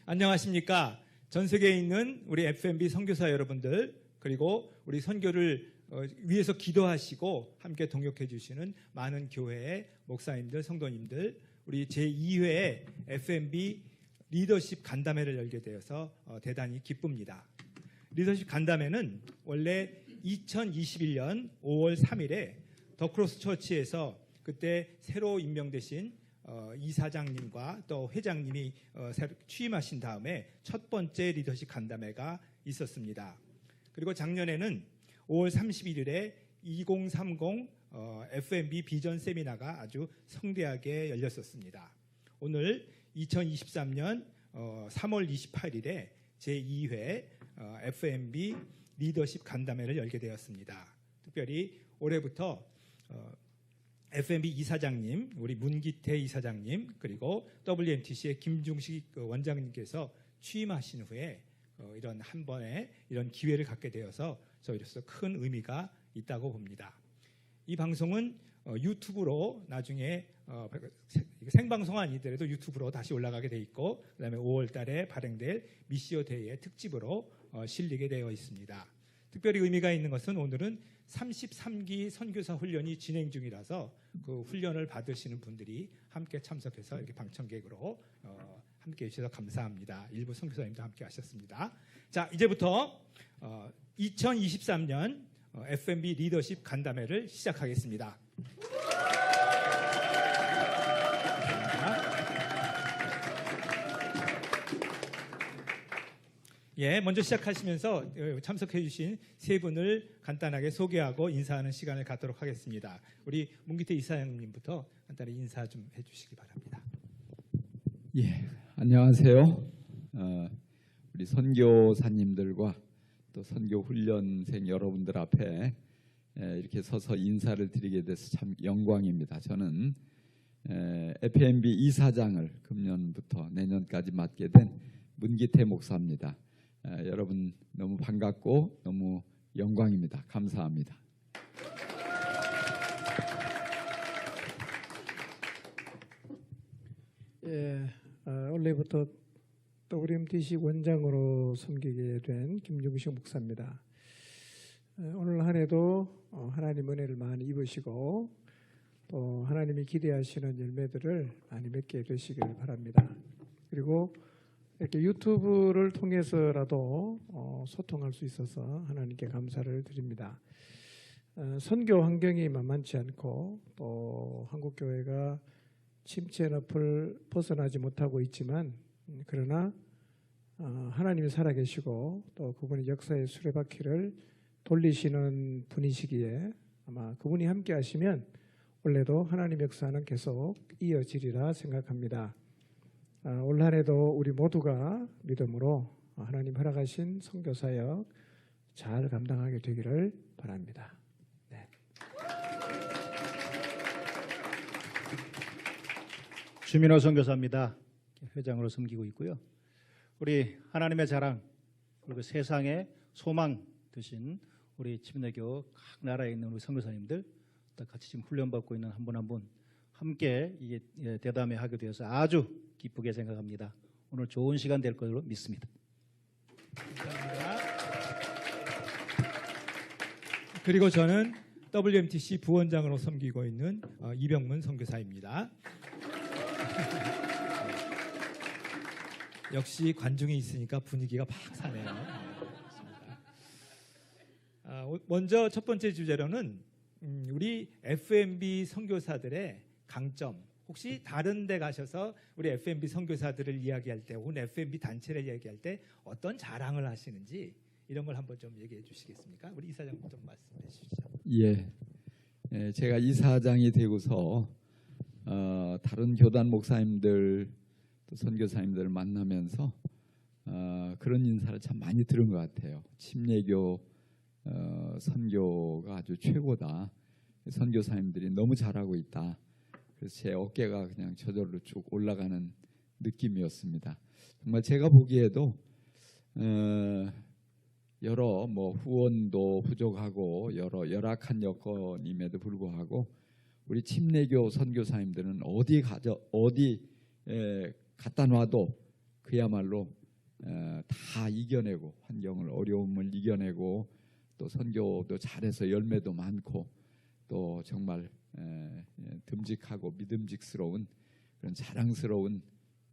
안녕하십니까. 전 세계에 있는 우리 FMB 선교사 여러분들, 그리고 우리 선교를 위해서 기도하시고 함께 동역해 주시는 많은 교회의 목사님들, 성도님들, 우리 제2회 FMB 리더십 간담회를 열게 되어서 대단히 기쁩니다. 리더십 간담회는 원래 2021년 5월 3일에 더크로스 처치에서 그때 새로 임명되신 이사장님과 또 회장님이 취임하신 다음에 첫 번째 리더십 간담회가 있었습니다. 그리고 작년에는 5월 31일에 2030 FMB 비전 세미나가 아주 성대하게 열렸었습니다. 오늘 2023년 3월 28일에 제2회 FMB 리더십 간담회를 열게 되었습니다. 특별히 올해부터 FMB 이사장님, 우리 문기태 이사장님, 그리고 WMTC의 김중식 원장님께서 취임하신 후에 이런 한 번의 이런 기회를 갖게 되어서 저희로서 큰 의미가 있다고 봅니다. 이 방송은 유튜브로 나중에 생방송 아니더라도 유튜브로 다시 올라가게 돼 있고, 그다음에 5월 달에 발행될 미시오 데이의 특집으로 실리게 되어 있습니다. 특별히 의미가 있는 것은 오늘은 33기 선교사 훈련이 진행 중이라서 그 훈련을 받으시는 분들이 함께 참석해서 이렇게 방청객으로 함께 해주셔서 감사합니다. 일부 선교사님도 함께 하셨습니다. 자, 이제부터 2023년 FMB 리더십 간담회를 시작하겠습니다. 예, 먼저 시작하시면서 참석해 주신 세 분을 간단하게 소개하고 인사하는 시간을 갖도록 하겠습니다. 우리 문기태 이사장님부터 간단히 인사 좀 해주시기 바랍니다. 예, 안녕하세요. 우리 선교사님들과 또 선교 훈련생 여러분들 앞에 이렇게 서서 인사를 드리게 돼서 참 영광입니다. 저는 FMB 이사장을 금년부터 내년까지 맡게 된 문기태 목사입니다. 여러분 너무 반갑고 너무 영광입니다. 감사합니다. 예, 원래부터 WMTC 원장으로 섬기게 된 김중식 목사입니다. 오늘 한 해도 하나님 은혜를 많이 입으시고 또 하나님이 기대하시는 열매들을 많이 맺게 되시길 바랍니다. 그리고 이렇게 유튜브를 통해서라도 소통할 수 있어서 하나님께 감사를 드립니다. 선교 환경이 만만치 않고 또 한국교회가 침체 늪을 벗어나지 못하고 있지만, 그러나 하나님이 살아계시고 또 그분의 역사의 수레바퀴를 돌리시는 분이시기에 아마 그분이 함께 하시면 원래도 하나님 역사는 계속 이어지리라 생각합니다. 올 한 해도 우리 모두가 믿음으로 하나님 허락하신 선교사역 잘 감당하게 되기를 바랍니다. 네. 주민호 선교사입니다. 회장으로 섬기고 있고요. 우리 하나님의 자랑 그리고 세상의 소망 되신 우리 침례교 각 나라에 있는 우리 선교사님들 또 같이 지금 훈련받고 있는 한 분 한 분 함께 이게 대담회 하게 되어서 아주 기쁘게 생각합니다. 오늘 좋은 시간 될 것으로 믿습니다. 감사합니다. 그리고 저는 WMTC 부원장으로 섬기고 있는 이병문 선교사입니다. 역시 관중이 있으니까 분위기가 팍 사네요. 먼저 첫 번째 주제로는 우리 FMB 선교사들의 강점, 혹시 다른 데 가셔서 우리 FMB 선교사들을 이야기할 때 혹은 FMB 단체를 이야기할 때 어떤 자랑을 하시는지 이런 걸 한번 좀 얘기해 주시겠습니까? 우리 이사장 좀 말씀해 주시죠. 예, 제가 이사장이 되고서 다른 교단 목사님들 또 선교사님들을 만나면서 그런 인사를 참 많이 들은 것 같아요. 침례교 선교가 아주 최고다. 선교사님들이 너무 잘하고 있다. 그래서 제 어깨가 그냥 저절로 쭉 올라가는 느낌이었습니다. 정말 제가 보기에도 여러 후원도 부족하고 여러 열악한 여건임에도 불구하고 우리 침례교 선교사님들은 어디 갖다 놔도 그야말로 다 이겨내고 환경을 어려움을 이겨내고 또 선교도 잘해서 열매도 많고 또 정말 듬직하고 믿음직스러운 그런 자랑스러운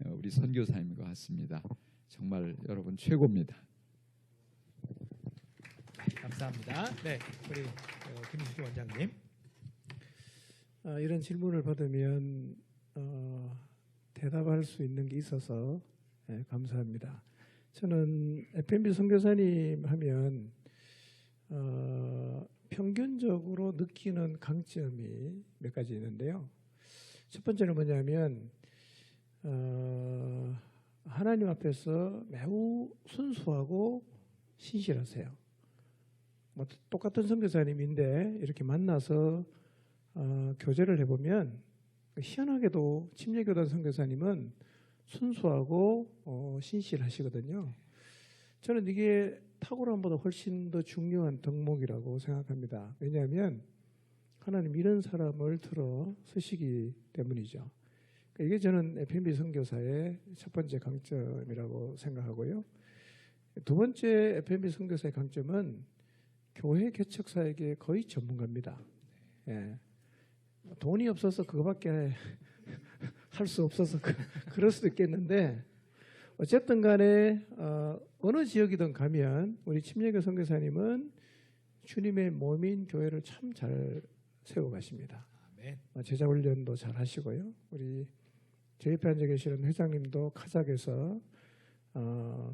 우리 선교사님인 것 같습니다. 정말 여러분 최고입니다. 감사합니다. 네, 우리 김수기 원장님. 이런 질문을 받으면 대답할 수 있는 게 있어서 감사합니다. 저는 FMB 선교사님 하면 평균적으로 느끼는 강점이 몇 가지 있는데요. 첫 번째는 뭐냐면 하나님 앞에서 매우 순수하고 신실하세요. 뭐 똑같은 선교사님인데 이렇게 만나서 교제를 해보면 희한하게도 침례교단 선교사님은 순수하고 신실하시거든요. 저는 이게 탁월함보다 훨씬 더 중요한 덕목이라고 생각합니다. 왜냐하면 하나님 이런 사람을 들어 쓰시기 때문이죠. 이게 저는 FMB 선교사의 첫 번째 강점이라고 생각하고요. 두 번째 FMB 선교사의 강점은 교회 개척사에게 거의 전문가입니다. 예. 돈이 없어서 그거밖에 할 수 없어서 그럴 수도 있겠는데 어쨌든 간에 어느 지역이든 가면 우리 침례교 선교사님은 주님의 몸인 교회를 참 잘 세워가십니다. 아멘. 제자 훈련도 잘 하시고요. 우리 제 옆에 앉아 계시는 회장님도 카작에서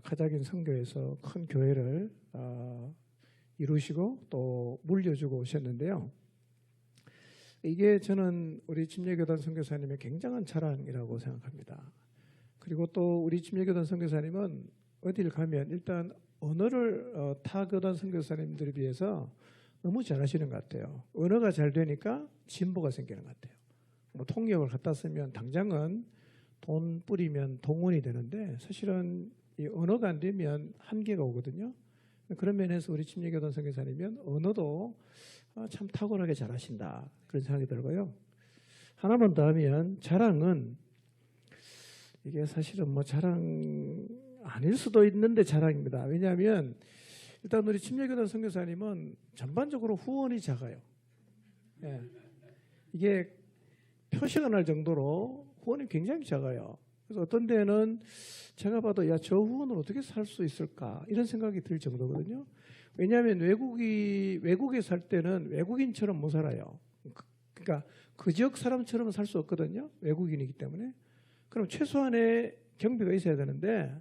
카작인 선교에서 큰 교회를 이루시고 또 물려주고 오셨는데요. 이게 저는 우리 침례교단 선교사님의 굉장한 자랑이라고 생각합니다. 그리고 또 우리 침례교단 선교사님은 어디를 가면 일단 언어를 타 교단 선교사님들에 비해서 너무 잘하시는 것 같아요. 언어가 잘 되니까 진보가 생기는 것 같아요. 뭐 통역을 갖다 쓰면 당장은 돈 뿌리면 동원이 되는데 사실은 이 언어가 안 되면 한계가 오거든요. 그런 면에서 우리 침례교단 선교사님은 언어도 참 탁월하게 잘하신다 그런 생각이 들고요. 하나만 더 하면 자랑은 이게 사실은 뭐 자랑 아닐 수도 있는데 자랑입니다. 왜냐하면 일단 우리 침례교단 선교사님은 전반적으로 후원이 작아요. 예. 이게 표시가 날 정도로 후원이 굉장히 작아요. 그래서 어떤 데는 제가 봐도 야, 저 후원을 어떻게 살 수 있을까 이런 생각이 들 정도거든요. 왜냐하면 외국에 살 때는 외국인처럼 못 살아요. 그러니까 그 지역 사람처럼 살 수 없거든요. 외국인이기 때문에. 그럼 최소한의 경비가 있어야 되는데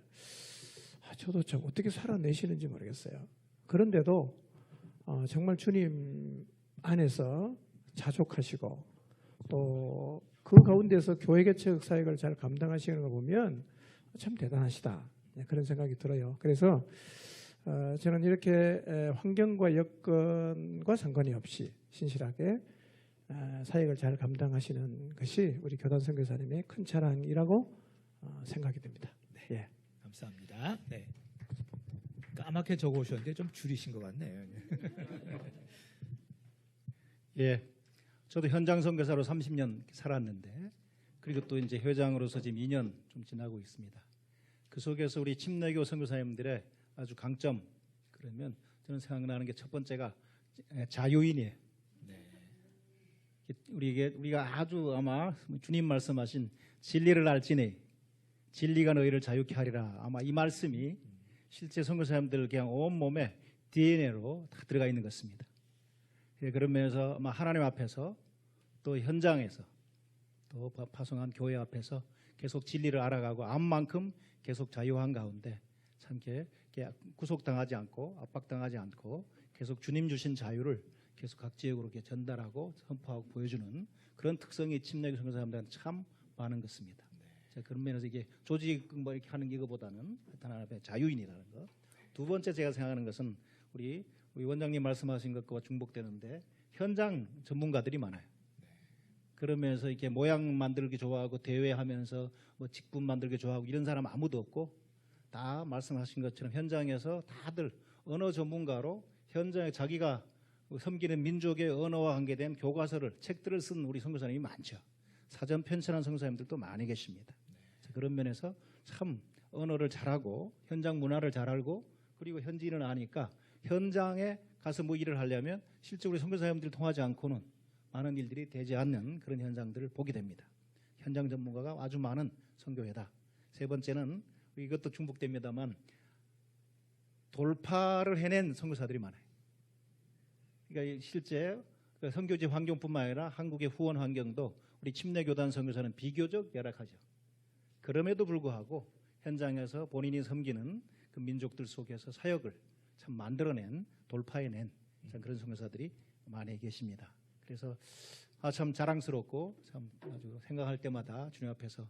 저도 참 어떻게 살아내시는지 모르겠어요. 그런데도 정말 주님 안에서 자족하시고 또 그 가운데서 교회 개척 사역을 잘 감당하시는 거 보면 참 대단하시다 그런 생각이 들어요. 그래서 저는 이렇게 환경과 여건과 상관이 없이 신실하게 사역을 잘 감당하시는 것이 우리 교단 선교사님의 큰 자랑이라고 생각이 됩니다. 네. 예. 감사합니다. 네. 까맣게 적어오셨는데 좀 줄이신 것 같네요. 예, 저도 현장 선교사로 30년 살았는데 그리고 또 이제 회장으로서 지금 2년 좀 지나고 있습니다. 그 속에서 우리 침례교 선교사님들의 아주 강점 그러면 저는 생각나는 게 첫 번째가 자유인이에요. 우리가 아주 아마 주님 말씀하신 진리를 알지니 진리가 너희를 자유케 하리라. 아마 이 말씀이 실제 선교사님들 그냥 온 몸에 DNA로 다 들어가 있는 것 같습니다. 그런 면에서 아마 하나님 앞에서 또 현장에서 또 파송한 교회 앞에서 계속 진리를 알아가고 암만큼 계속 자유한 가운데 참 이렇게 구속당하지 않고 압박당하지 않고 계속 주님 주신 자유를 계속 각 지역으로 이렇게 전달하고 선포하고 보여주는 그런 특성이 침례교 선교사님들한테 참 많은 것입니다. 자, 그런 면에서 이게 조직 뭐 이렇게 하는 이거보다는 하나님 앞에 자유인이라는 것. 두 번째 제가 생각하는 것은 우리 원장님 말씀하신 것과 중복되는데 현장 전문가들이 많아요. 그러면서 이렇게 모양 만들기 좋아하고 대회하면서 뭐 직분 만들기 좋아하고 이런 사람 아무도 없고 다 말씀하신 것처럼 현장에서 다들 언어 전문가로 현장에 자기가 섬기는 민족의 언어와 관계된 교과서를 책들을 쓴 우리 선교사님이 많죠. 사전 편찬한 선교사님들도 많이 계십니다. 그런 면에서 참 언어를 잘하고 현장 문화를 잘 알고 그리고 현지인을 아니까 현장에 가서 뭐 일을 하려면 실제로 선교사님들이 통하지 않고는 많은 일들이 되지 않는 그런 현장들을 보게 됩니다. 현장 전문가가 아주 많은 선교회다. 세 번째는 이것도 중복됩니다만 돌파를 해낸 선교사들이 많아요. 그러니까 실제 선교지 환경뿐만 아니라 한국의 후원 환경도 우리 침례교단 선교사는 비교적 열악하죠. 그럼에도 불구하고 현장에서 본인이 섬기는 그 민족들 속에서 사역을 참 만들어낸 돌파해낸 그런 선교사들이 많이 계십니다. 그래서 참 자랑스럽고 참 아주 생각할 때마다 주님 앞에서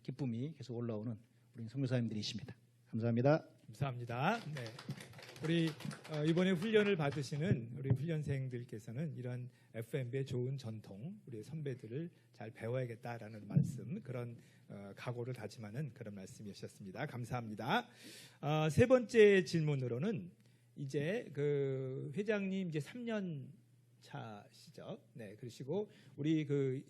기쁨이 계속 올라오는 우리 선교사님들이십니다. 감사합니다. 감사합니다. 네. 우리 이번에 훈련을 받으시는 우리 훈련생들께서는 이런 FMB의 좋은 전통, 우리 선배들을 잘 배워야겠다라는 말씀, 그런 각오를 다짐하는 그런 말씀이셨습니다. 감사합니다. 세 번째 질문으로는 이제 그 회장님 이제 3년 차시죠. 네, 그러시고 우리 그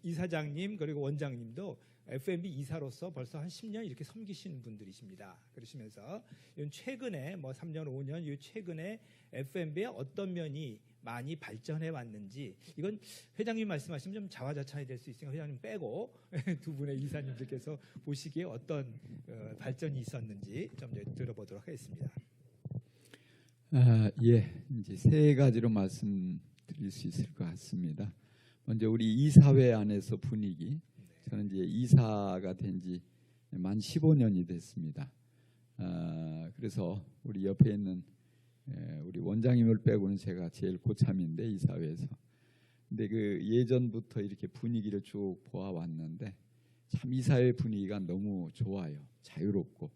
이사장님 그리고 원장님도 FMB 이사로서 벌써 한 10년 이렇게 섬기시는 분들이십니다. 그러시면서 최근에 뭐 3년, 5년 이 최근에 FMB의 어떤 면이 많이 발전해 왔는지 이건 회장님 말씀하시면 좀 자화자찬이 될 수 있으니까 회장님 빼고 두 분의 이사님들께서 보시기에 어떤 발전이 있었는지 좀 들어보도록 하겠습니다. 예, 이제 세 가지로 말씀드릴 수 있을 것 같습니다. 먼저 우리 이사회 안에서 분위기. 저는 이제 이사가 된 지 만 15년이 됐습니다. 그래서 우리 옆에 있는 우리 원장님을 빼고는 제가 제일 고참인데 이사회에서. 근데 그 예전부터 이렇게 분위기를 쭉 보아왔는데 참 이사회 분위기가 너무 좋아요. 자유롭고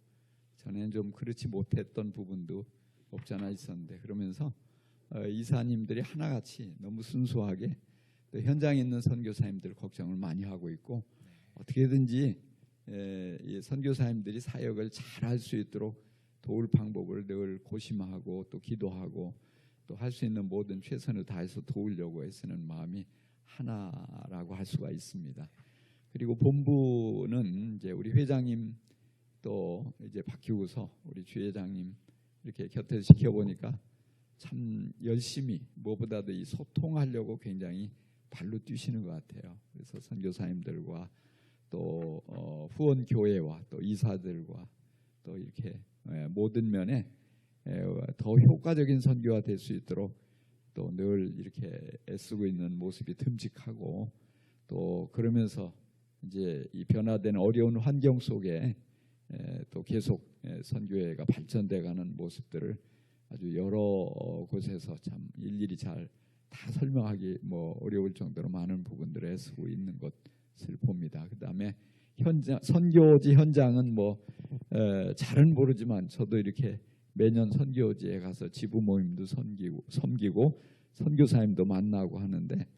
전에는 좀 그렇지 못했던 부분도 없지 않아 있었는데 그러면서 이사님들이 하나같이 너무 순수하게 또 현장에 있는 선교사님들 걱정을 많이 하고 있고 어떻게든지 이 선교사님들이 사역을 잘 할 수 있도록 도울 방법을 늘 고심하고 또 기도하고 또 할 수 있는 모든 최선을 다해서 도우려고 애쓰는 마음이 하나라고 할 수가 있습니다. 그리고 본부는 이제 우리 회장님 또 이제 바뀌고서 우리 주회장님 이렇게 곁에 지켜보니까 참 열심히 무엇보다도 이 소통하려고 굉장히 발로 뛰시는 것 같아요. 그래서 선교사님들과 또 후원 교회와 또 이사들과 또 이렇게 모든 면에 더 효과적인 선교가 될 수 있도록 또 늘 이렇게 애쓰고 있는 모습이 듬직하고 또 그러면서 이제 이 변화된 어려운 환경 속에 또 계속 선교회가 발전돼가는 모습들을 아주 여러 곳에서 참 일일이 잘 다 설명하기 뭐 어려울 정도로 많은 부분들을 애쓰고 있는 것을 봅니다. 그다음에 선교지 현장은 뭐 잘은 모르지만 저도 이렇게 매년 선교지에 가서 지부 모임도 섬기고 선교사님도 만나고 하는데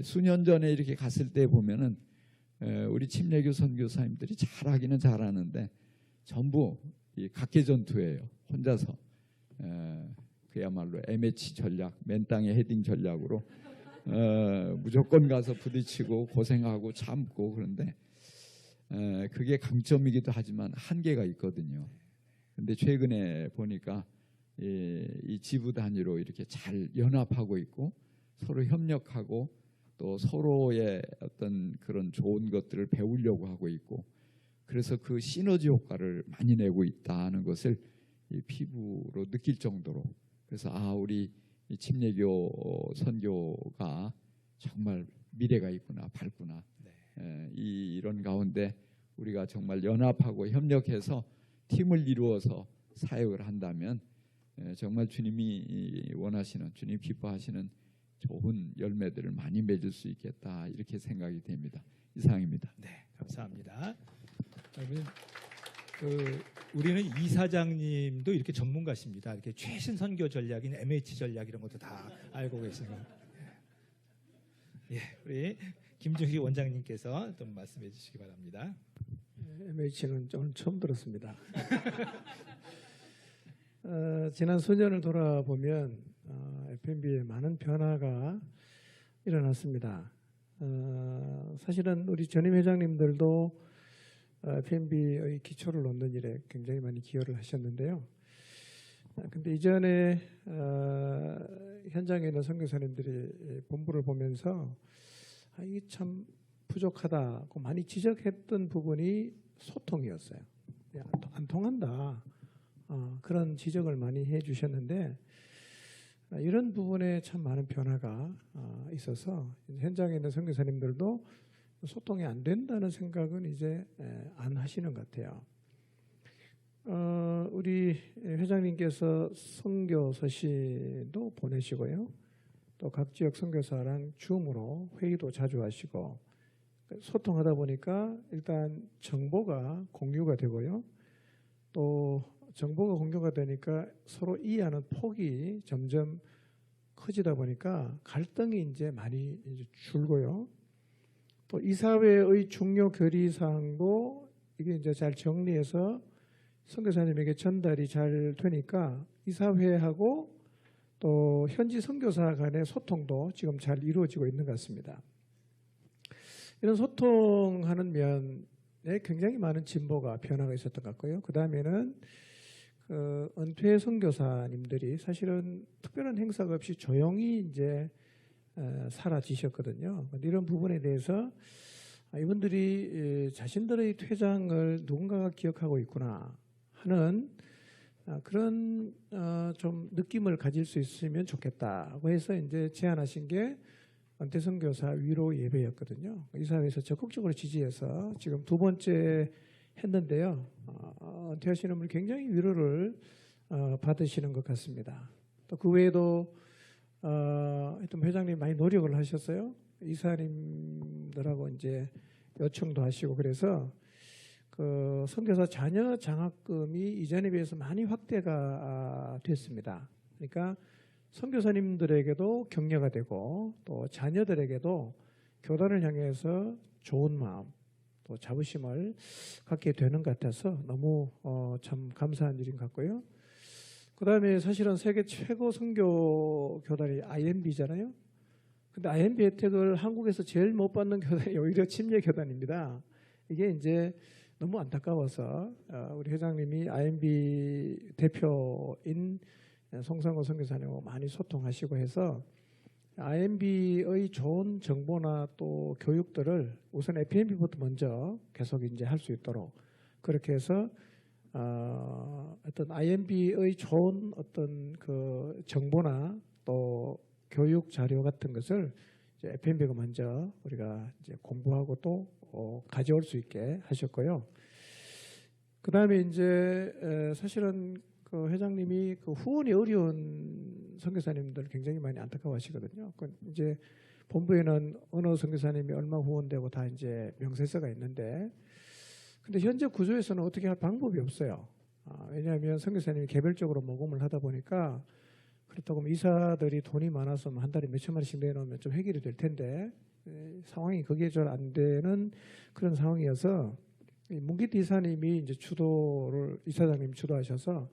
수년 전에 이렇게 갔을 때 보면은 우리 침례교 선교사님들이 잘하기는 잘하는데 전부 이 각계 전투예요. 혼자서 그야말로 MH 전략, 맨 땅에 헤딩 전략으로 무조건 가서 부딪히고 고생하고 참고 그런데 그게 강점이기도 하지만 한계가 있거든요. 근데 최근에 보니까 이 지부 단위로 이렇게 잘 연합하고 있고 서로 협력하고 또 서로의 어떤 그런 좋은 것들을 배우려고 하고 있고 그래서 그 시너지 효과를 많이 내고 있다는 것을 이 피부로 느낄 정도로 그래서 우리 이 침례교 선교가 정말 미래가 있구나 밝구나 이런 가운데 우리가 정말 연합하고 협력해서 팀을 이루어서 사역을 한다면 정말 주님이 원하시는 주님 기뻐하시는 좋은 열매들을 많이 맺을 수 있겠다 이렇게 생각이 됩니다. 이상입니다. 네, 감사합니다. 우리는 이사장님도 이렇게 전문가십니다. 이렇게 최신 선교 전략인 MH 전략 이런 것도 다 알고 계시고, 예, 우리 김중희 원장님께서 좀 말씀해 주시기 바랍니다. MH는 오늘 처음 들었습니다. 지난 수년을 돌아보면 FMB에 많은 변화가 일어났습니다. 사실은 우리 전임 회장님들도 FMB의 기초를 놓는 일에 굉장히 많이 기여를 하셨는데요. 근데 이전에 현장에 있는 선교사님들이 본부를 보면서 이게 참 부족하다고 많이 지적했던 부분이 소통이었어요. 안 통한다. 그런 지적을 많이 해주셨는데 이런 부분에 참 많은 변화가 있어서 현장에 있는 선교사님들도 소통이 안 된다는 생각은 이제 안 하시는 것 같아요. 우리 회장님께서 선교 서신도 보내시고요. 또 각 지역 선교사랑 줌으로 회의도 자주 하시고 소통하다 보니까 일단 정보가 공유가 되고요. 또 정보가 공유가 되니까 서로 이해하는 폭이 점점 커지다 보니까 갈등이 이제 많이 이제 줄고요. 또 이사회의 중요 결의사항도 이게 이제 잘 정리해서 선교사님에게 전달이 잘 되니까 이사회하고 또 현지 선교사 간의 소통도 지금 잘 이루어지고 있는 것 같습니다. 이런 소통하는 면에 굉장히 많은 진보가 변화가 있었던 것 같고요. 그 다음에는 은퇴 선교사님들이 사실은 특별한 행사가 없이 조용히 이제 사라지셨거든요. 이런 부분에 대해서 이분들이 자신들의 퇴장을 누군가가 기억하고 있구나 하는 그런 좀 느낌을 가질 수 있으면 좋겠다고 해서 이제 제안하신 게 은퇴 선교사 위로 예배였거든요. 이사회에서 적극적으로 지지해서 지금 2번째 했는데요. 은퇴하시는 분이 굉장히 위로를 받으시는 것 같습니다. 또 그 외에도 하여튼 회장님 많이 노력을 하셨어요. 이사님들하고 이제 요청도 하시고 그래서 그 선교사 자녀 장학금이 이전에 비해서 많이 확대가 됐습니다. 그러니까 선교사님들에게도 격려가 되고 또 자녀들에게도 교단을 향해서 좋은 마음 또 자부심을 갖게 되는 것 같아서 너무 참 감사한 일인 것 같고요. 그 다음에 사실은 세계 최고 선교 교단이 IMB잖아요. 근데 IMB 혜택을 한국에서 제일 못 받는 교단이 오히려 침례 교단입니다. 이게 이제 너무 안타까워서 우리 회장님이 IMB 대표인 송상호 선교사님하고 많이 소통하시고 해서 IMB의 좋은 정보나 또 교육들을 우선 FMB부터 먼저 계속 이제 할 수 있도록 그렇게 해서 어떤 IMB의 좋은 어떤 그 정보나 또 교육 자료 같은 것을 이제 FMB가 먼저 우리가 이제 공부하고 또 가져올 수 있게 하셨고요. 그 다음에 이제 사실은 그 회장님이 그 후원이 어려운 선교사님들 굉장히 많이 안타까워하시거든요. 그 이제 본부에는 어느 선교사님이 얼마 후원되고 다 이제 명세서가 있는데, 근데 현재 구조에서는 어떻게 할 방법이 없어요. 왜냐하면 선교사님이 개별적으로 모금을 하다 보니까 그렇다고 하면 이사들이 돈이 많아서 한 달에 몇천만 원씩 내놓으면 좀 해결이 될 텐데 상황이 그게 잘 안 되는 그런 상황이어서 문기태 이사님이 이제 주도를 이사장님이 주도하셔서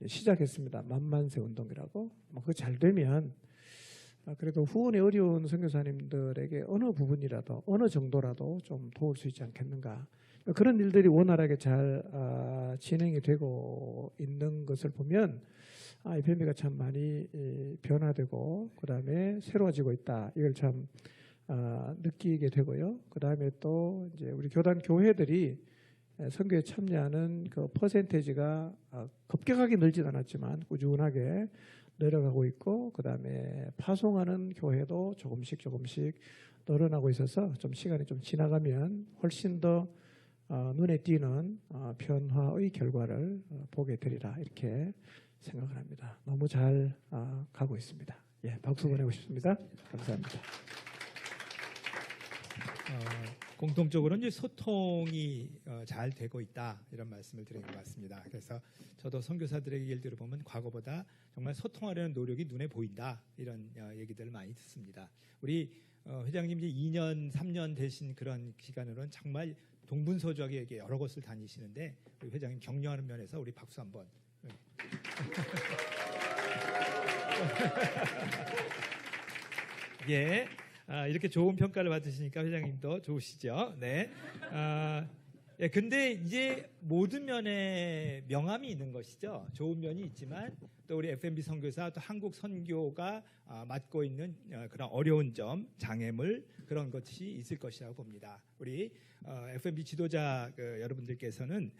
시작했습니다. 만만세 운동이라고. 그거 잘 되면 그래도 후원이 어려운 선교사님들에게 어느 부분이라도 어느 정도라도 좀 도울 수 있지 않겠는가. 그런 일들이 원활하게 잘 진행이 되고 있는 것을 보면 FMB가 참 많이 변화되고 그다음에 새로워지고 있다. 이걸 참 느끼게 되고요. 그다음에 또 이제 우리 교단 교회들이 선교에 참여하는 그 퍼센테이지가 급격하게 늘진 않았지만 꾸준하게 내려가고 있고 그다음에 파송하는 교회도 조금씩 늘어나고 있어서 좀 시간이 좀 지나가면 훨씬 더 눈에 띄는 변화의 결과를 보게 되리라 이렇게 생각을 합니다. 너무 잘 가고 있습니다. 예, 박수 보내고 싶습니다. 감사합니다. 공통적으로 이제 소통이 잘 되고 있다 이런 말씀을 드린 것 같습니다. 그래서 저도 선교사들에게 얘기를 들어보면 과거보다 정말 소통하려는 노력이 눈에 보인다 이런 얘기들을 많이 듣습니다. 우리 회장님 이제 2년, 3년 되신 그런 기간으로는 정말 동분서주하게 여러 곳을 다니시는데 우리 회장님 격려하는 면에서 우리 박수 한번. 예. 이렇게 좋은 평가를 받으시니까 회장님도 좋으시죠. 네. 예, 근데 이제 모든 면에 명함이 있는 것이죠. 좋은 면이 있지만 또 우리 FMB 선교사 또 한국 선교가 맡고 있는 그런 어려운 점, 장애물 그런 것이 있을 것이라고 봅니다. 우리 FMB 지도자 여러분들께서는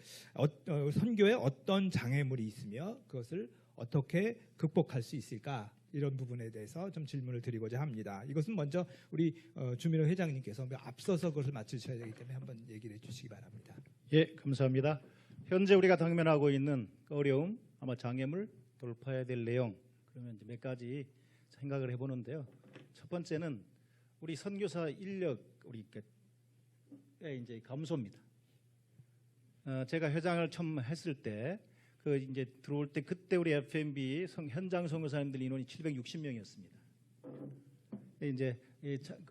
선교에 어떤 장애물이 있으며 그것을 어떻게 극복할 수 있을까? 이런 부분에 대해서 좀 질문을 드리고자 합니다. 이것은 먼저 우리 주민호 회장님께서 앞서서 그것을 맞추셔야 되기 때문에 한번 얘기를 해주시기 바랍니다. 예, 감사합니다. 현재 우리가 당면하고 있는 어려움, 아마 장애물, 돌파해야 될 내용, 그러면 이제 몇 가지 생각을 해보는데요. 첫 번째는 우리 선교사 인력 우리 이제 감소입니다. 제가 회장을 처음 했을 때 그 이제 들어올 때 그때 우리 FMB 현장 선교사님들 인원이 760명이었습니다. 이제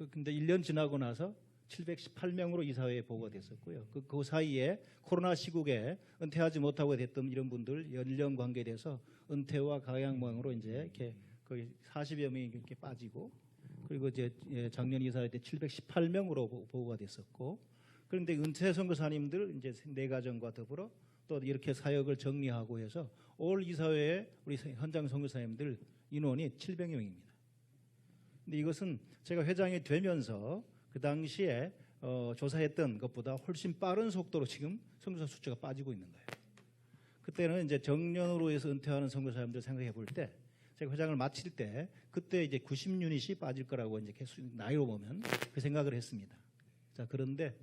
근데 1년 지나고 나서 718명으로 이사회에 보고가 됐었고요. 그 사이에 코로나 시국에 은퇴하지 못하고 됐던 이런 분들 연령 관계에 대해서 은퇴와 가양망으로 이제 이렇게 거의 40여 명이 이렇게 빠지고 그리고 이제 작년 이사회 때 718명으로 보고가 됐었고 그런데 은퇴 선교사님들 이제 네 가정과 더불어 또 이렇게 사역을 정리하고 해서 올 이사회에 우리 현장 선교사님들 인원이 700명입니다. 근데 이것은 제가 회장이 되면서 그 당시에 조사했던 것보다 훨씬 빠른 속도로 지금 선교사 숫자가 빠지고 있는 거예요. 그때는 이제 정년으로 해서 은퇴하는 선교사님들 생각해 볼 때 제가 회장을 마칠 때 그때 이제 90유닛이 빠질 거라고 이제 계속 나이로 보면 그 생각을 했습니다. 자, 그런데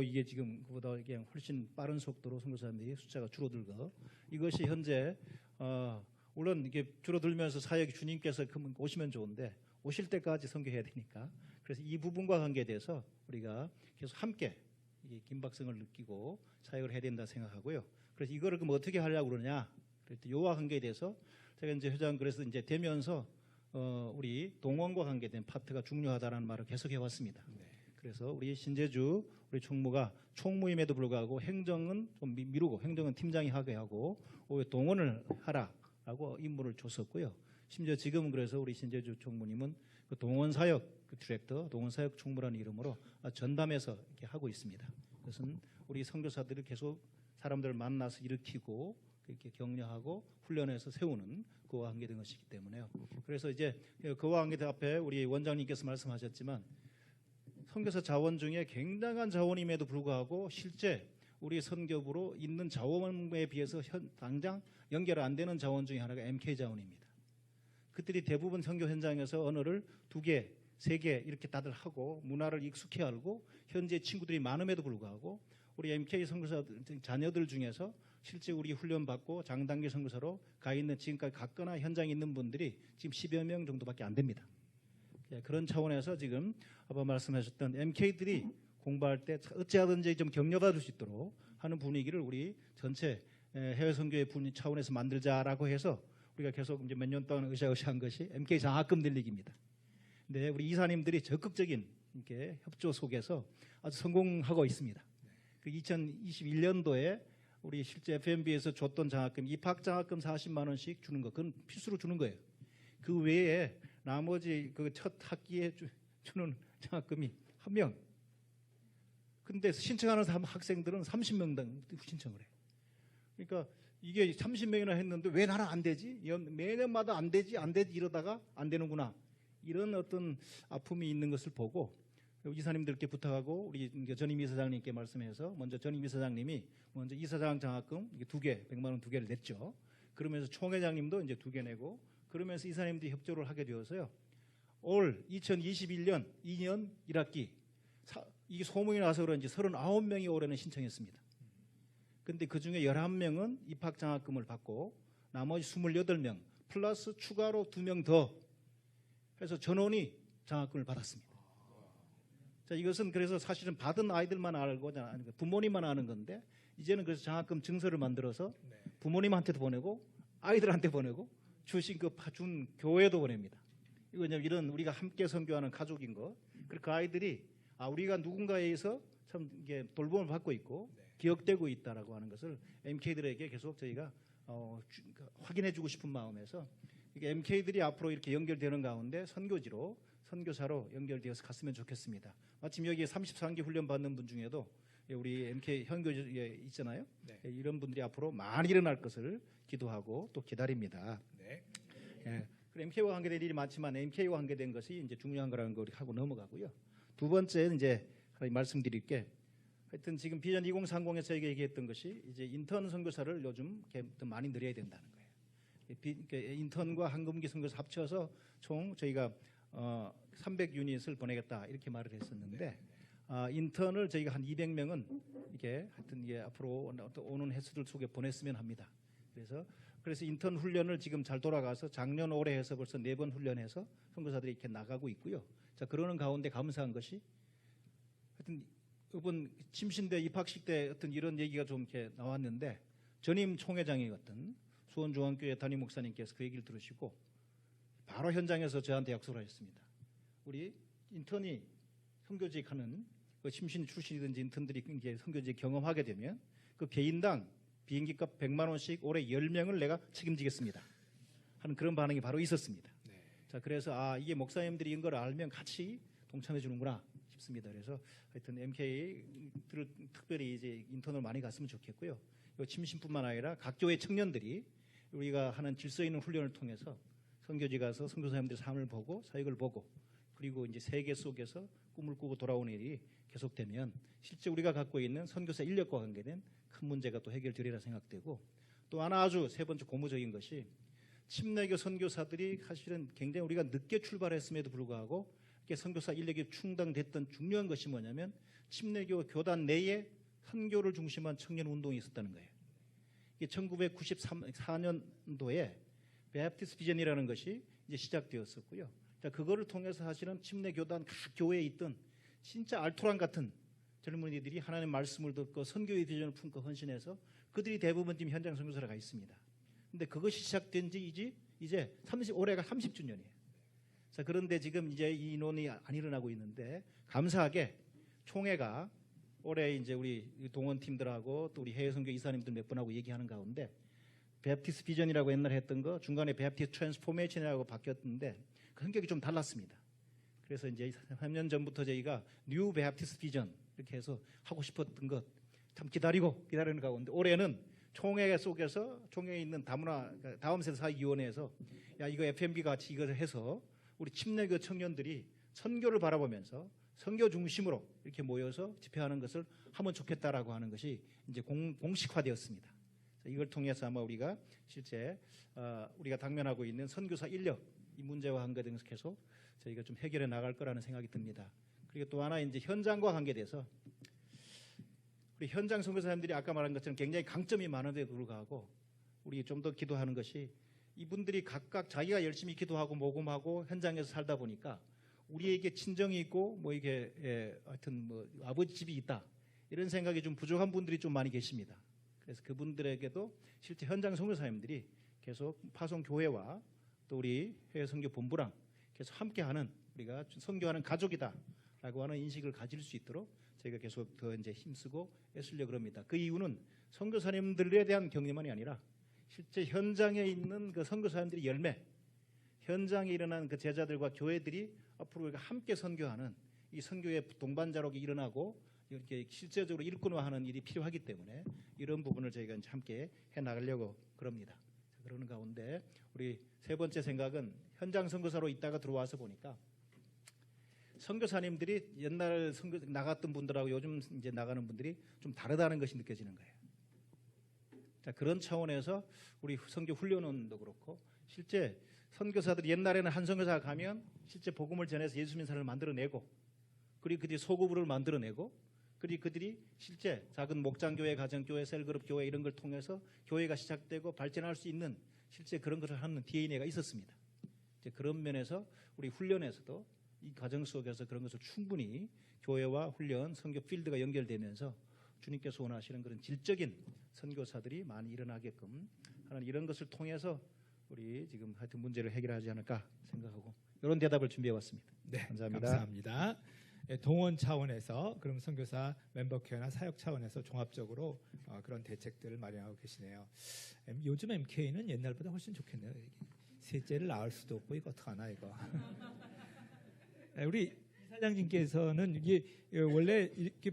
이게 지금 그보다 그냥 훨씬 빠른 속도로 선교사님들이 숫자가 줄어들고 이것이 현재 물론 이게 줄어들면서 사역이 주님께서 오시면 좋은데 오실 때까지 선교해야 되니까 그래서 이 부분과 관계돼서 우리가 계속 함께 이 긴박성을 느끼고 사역을 해야 된다 생각하고요. 그래서 이거를 그럼 어떻게 하려고 그러냐? 그랬더니 요와 관계에 대해서 제가 이제 회장 그래서 이제 되면서 우리 동원과 관계된 파트가 중요하다라는 말을 계속 해왔습니다. 그래서 우리 신재주 우리 총무가 총무임에도 불구하고 행정은 좀 미루고 행정은 팀장이 하게 하고 동원을 하라라고 임무를 줬었고요. 심지어 지금은 그래서 우리 신재주 총무님은 그 동원사역 디렉터, 동원사역 총무라는 이름으로 전담해서 이렇게 하고 있습니다. 그것은 우리 선교사들이 계속 사람들을 만나서 일으키고 이렇게 격려하고 훈련해서 세우는 그와 관계된 것이기 때문에요. 그래서 이제 그와 관계된 앞에 우리 원장님께서 말씀하셨지만 선교사 자원 중에 굉장한 자원임에도 불구하고 실제 우리 선교부로 있는 자원에 비해서 당장 연결 안 되는 자원 중에 하나가 MK 자원입니다. 그들이 대부분 선교 현장에서 언어를 2개, 3개 이렇게 다들 하고 문화를 익숙해 알고 현재 친구들이 많음에도 불구하고 우리 MK 선교사 자녀들 중에서 실제 우리 훈련받고 장단기 선교사로 가 있는 지금까지 갔거나 현장에 있는 분들이 지금 10여 명 정도밖에 안 됩니다. 그런 차원에서 지금 아까 말씀하셨던 MK들이 공부할 때 어찌하든지 좀 격려가 될 수 있도록 하는 분위기를 우리 전체 해외 선교의 차원에서 만들자라고 해서 우리가 계속 이제 몇 년 동안 으쌰으쌰한 것이 MK 장학금 늘리기입니다. 근데 우리 이사님들이 적극적인 이렇게 협조 속에서 아주 성공하고 있습니다. 그 2021년도에 우리 실제 FMB에서 줬던 장학금, 입학 장학금 40만 원씩 주는 거, 그건 필수로 주는 거예요. 그 외에 나머지 그 첫 학기에 주는 장학금이 1명. 근데 신청하는 학생들은 30명당 신청을 해요. 그러니까 이게 30명이나 했는데 왜 나는 안 되지? 매년마다 안 되지 이러다가 안 되는구나. 이런 어떤 아픔이 있는 것을 보고 이사님들께 부탁하고 우리 전임 이사장님께 말씀해서 먼저 전임 이사장님이 먼저 이사장 장학금 2개, 100만 원 2개를 냈죠. 그러면서 총회장님도 이제 2개 내고 그러면서 이사님들이 협조를 하게 되어서요. 올 2021년 2년 1학기 이게 소문이 나서 그런지 39명이 올해는 신청했습니다. 근데 그중에 11명은 입학 장학금을 받고 나머지 28명 플러스 추가로 2명 더 해서 전원이 장학금을 받았습니다. 자, 이것은 그래서 사실은 받은 아이들만 알고 부모님만 아는 건데 이제는 그래서 장학금 증서를 만들어서 부모님한테도 보내고 아이들한테 보내고 주신 준 교회도 보냅니다. 이런 우리가 함께 선교하는 가족인 거. 그리고 그 아이들이 우리가 누군가에 의해서 참 이게 돌봄을 받고 있고 기억되고 있다라고 하는 것을 MK들에게 계속 저희가 확인해주고 싶은 마음에서 MK들이 앞으로 이렇게 연결되는 가운데 선교지로 선교사로 연결되어서 갔으면 좋겠습니다. 마침 여기 33기 훈련 받는 분 중에도 우리 MK 현교에 있잖아요. 네. 이런 분들이 앞으로 많이 일어날 것을 기도하고 또 기다립니다. 네. 예. MK와 관계된 일이 많지만 MK와 관계된 것이 이제 중요한 거라는 걸 하고 넘어가고요. 두 번째 이제 하나 말씀드릴 게 하여튼 지금 비전 2030에서 저희가 얘기했던 것이 이제 인턴 선교사를 요즘 더 많이 늘려야 된다는 거예요. 인턴과 한금기 선교사 합쳐서 총 저희가 300유닛을 보내겠다 이렇게 말을 했었는데 인턴을 저희가 한 200명은 이게 하여튼 이게 앞으로 오는 횟수들 속에 보냈으면 합니다. 그래서 인턴 훈련을 지금 잘 돌아가서 작년 올해 해서 벌써 4번 훈련해서 선교사들이 이렇게 나가고 있고요. 자, 그러는 가운데 감사한 것이 하여튼 이번 침신대 입학식 때 어떤 이런 얘기가 좀 이렇게 나왔는데 전임 총회장이었던 수원중앙교회 담임 목사님께서 그 얘기를 들으시고 바로 현장에서 저한테 약속을 하셨습니다. 우리 인턴이 선교직 하는 그 침신 출신이든지 인턴들이 이제 선교직 경험하게 되면 그 개인당 비행기값 100만 원씩 올해 10명을 내가 책임지겠습니다 하는 그런 반응이 바로 있었습니다. 네. 자, 그래서 이게 목사님들이 이런 걸 알면 같이 동참해 주는구나 싶습니다. 그래서 하여튼 MK들을 특별히 이제 인턴을 많이 갔으면 좋겠고요. 이 침신뿐만 아니라 각 교회 청년들이 우리가 하는 질서 있는 훈련을 통해서 선교지 가서 선교사님들의 삶을 보고 사역을 보고 그리고 이제 세계 속에서 꿈을 꾸고 돌아오는 일이 계속되면 실제 우리가 갖고 있는 선교사 인력과 관계된 큰 문제가 또 해결되리라 생각되고 또 하나 아주 세 번째 고무적인 것이 침례교 선교사들이 사실은 굉장히 우리가 늦게 출발했음에도 불구하고 이렇게 선교사 인력이 충당됐던 중요한 것이 뭐냐면 침례교 교단 내에 선교를 중심한 청년 운동이 있었다는 거예요. 이게 1994년도에 베프티스트 비전이라는 것이 이제 시작되었었고요. 자, 그거를 통해서 사실은 침례 교단 각 교회에 있던 진짜 알토란 같은 젊은이들이 하나님의 말씀을 듣고 선교의 비전을 품고 헌신해서 그들이 대부분 지금 현장 선교사로 가 있습니다. 근데 그것이 시작된 지 이제 올해가 30주년이에요. 자, 그런데 지금 이제 이 인원이 안 일어나고 있는데 감사하게 총회가 올해 이제 우리 동원 팀들하고 또 우리 해외 선교 이사님들 몇 분하고 얘기하는 가운데 베프티스트 비전이라고 옛날에 했던 거 중간에 베프티스트 트랜스포메이션이라고 바뀌었는데 그 성격이 좀 달랐습니다. 그래서 이제 3년 전부터 저희가 뉴 베프티스트 비전 이렇게 해서 하고 싶었던 것 참 기다리는 가운데 올해는 총회 속에서 총회에 있는 다음세대사위원회에서 야 이거 FMB 같이 이거 해서 우리 침례교 청년들이 선교를 바라보면서 선교 중심으로 이렇게 모여서 집회하는 것을 하면 좋겠다라고 하는 것이 이제 공식화되었습니다. 이걸 통해서 아마 우리가 실제 우리가 당면하고 있는 선교사 인력 이 문제와 관계돼서 계속 저희가 좀 해결해 나갈 거라는 생각이 듭니다. 그리고 또 하나 이제 현장과 관계돼서 우리 현장 선교사님들이 아까 말한 것처럼 굉장히 강점이 많은데도 불구하고 우리 좀 더 기도하는 것이 이분들이 각각 자기가 열심히 기도하고 모금하고 현장에서 살다 보니까 우리에게 친정이 있고 뭐 이게 하여튼 뭐 아버지 집이 있다 이런 생각이 좀 부족한 분들이 좀 많이 계십니다. 그래서 그분들에게도 실제 현장 선교사님들이 계속 파송 교회와 또 우리 해외 선교 본부랑 계속 함께하는 우리가 선교하는 가족이다라고 하는 인식을 가질 수 있도록 저희가 계속 더 이제 힘쓰고 애쓰려고 합니다. 그 이유는 선교사님들에 대한 격려만이 아니라 실제 현장에 있는 그 선교사님들의 열매, 현장에 일어난 그 제자들과 교회들이 앞으로 우리가 함께 선교하는 이 선교의 동반자로 일어나고 이렇게 실제적으로 일꾼화하는 일이 필요하기 때문에 이런 부분을 저희가 이제 함께 해 나가려고 그럽니다. 그러는 가운데 우리 세 번째 생각은 현장 선교사로 있다가 들어와서 보니까 선교사님들이 옛날 선교 나갔던 분들하고 요즘 이제 나가는 분들이 좀 다르다는 것이 느껴지는 거예요. 자, 그런 차원에서 우리 선교 훈련원도 그렇고 실제 선교사들이 옛날에는 한 선교사가 가면 실제 복음을 전해서 예수 믿는 사람을 만들어내고 그리고 그들이 소그룹을 만들어내고 그리고 그들이 실제 작은 목장교회, 가정교회, 셀그룹 교회 이런 걸 통해서 교회가 시작되고 발전할 수 있는 실제 그런 것을 하는 DNA가 있었습니다. 이제 그런 면에서 우리 훈련에서도 이 과정 속에서 그런 것을 충분히 교회와 훈련, 선교 필드가 연결되면서 주님께서 원하시는 그런 질적인 선교사들이 많이 일어나게끔 하는 이런 것을 통해서 우리 지금 하여튼 문제를 해결하지 않을까 생각하고 이런 대답을 준비해 왔습니다. 네, 감사합니다. 감사합니다. 동원 차원에서 그럼 선교사 멤버케어나 사역 차원에서 종합적으로 그런 대책들을 마련하고 계시네요. 요즘 MK는 옛날보다 훨씬 좋겠네요. 셋째를 낳을 수도 없고 이거 어떡하나 이거. 우리 이사장님께서는 이게 원래 이렇게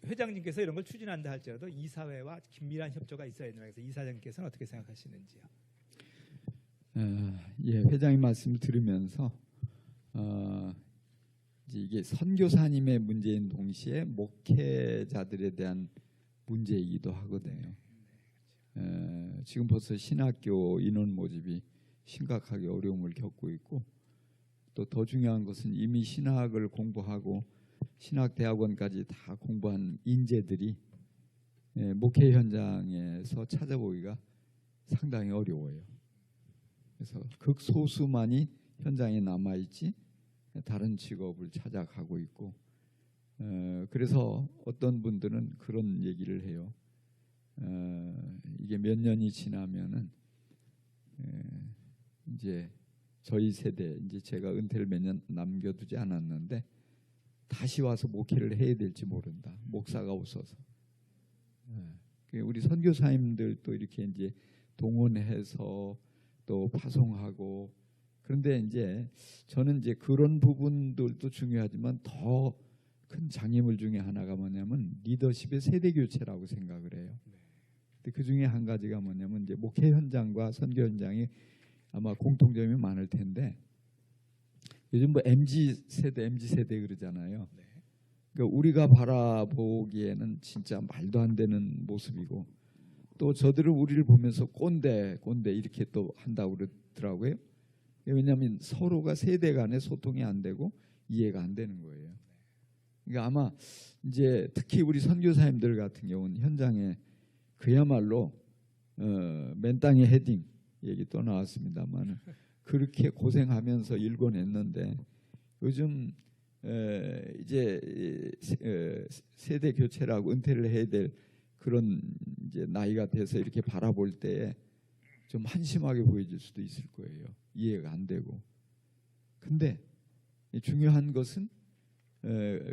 회장님께서 이런 걸 추진한다 할지라도 이사회와 긴밀한 협조가 있어야 된다. 그래서 이사장님께서는 어떻게 생각하시는지요? 예, 회장님 말씀을 들으면서 이제 이게 선교사님의 문제인 동시에 목회자들에 대한 문제이기도 하거든요. 지금 벌써 신학교 인원 모집이 심각하게 어려움을 겪고 있고, 또 더 중요한 것은 이미 신학을 공부하고 신학대학원까지 다 공부한 인재들이 목회 현장에서 찾아보기가 상당히 어려워요. 그래서 극소수만이 현장에 남아있지 다른 직업을 찾아가고 있고, 그래서 어떤 분들은 그런 얘기를 해요. 이게 몇 년이 지나면은 이제 저희 세대, 이제 제가 은퇴를 몇 년 남겨두지 않았는데 다시 와서 목회를 해야 될지 모른다. 목사가 없어서. 우리 선교사님들도 이렇게 이제 동원해서 또 파송하고, 그런데 이제 저는 이제 그런 부분들도 중요하지만 더 큰 장애물 중에 하나가 뭐냐면 리더십의 세대 교체라고 생각을 해요. 근데 그 중에 한 가지가 뭐냐면 이제 목회 현장과 선교 현장이 아마 공통점이 많을 텐데, 요즘 뭐 MZ 세대 그러잖아요. 그러니까 우리가 바라보기에는 진짜 말도 안 되는 모습이고, 또 저들은 우리를 보면서 꼰대 이렇게 또 한다고 그러더라고요. 왜냐하면 서로가 세대 간의 소통이 안 되고 이해가 안 되는 거예요. 그러니까 아마 이제 특히 우리 선교사님들 같은 경우는 현장에 그야말로 맨 땅의 헤딩 얘기 또 나왔습니다만 그렇게 고생하면서 일궈냈는데, 요즘 이제 세대 교체라고 은퇴를 해야 될 그런 이제 나이가 돼서 이렇게 바라볼 때 좀 한심하게 보여질 수도 있을 거예요. 이해가 안 되고. 근데 중요한 것은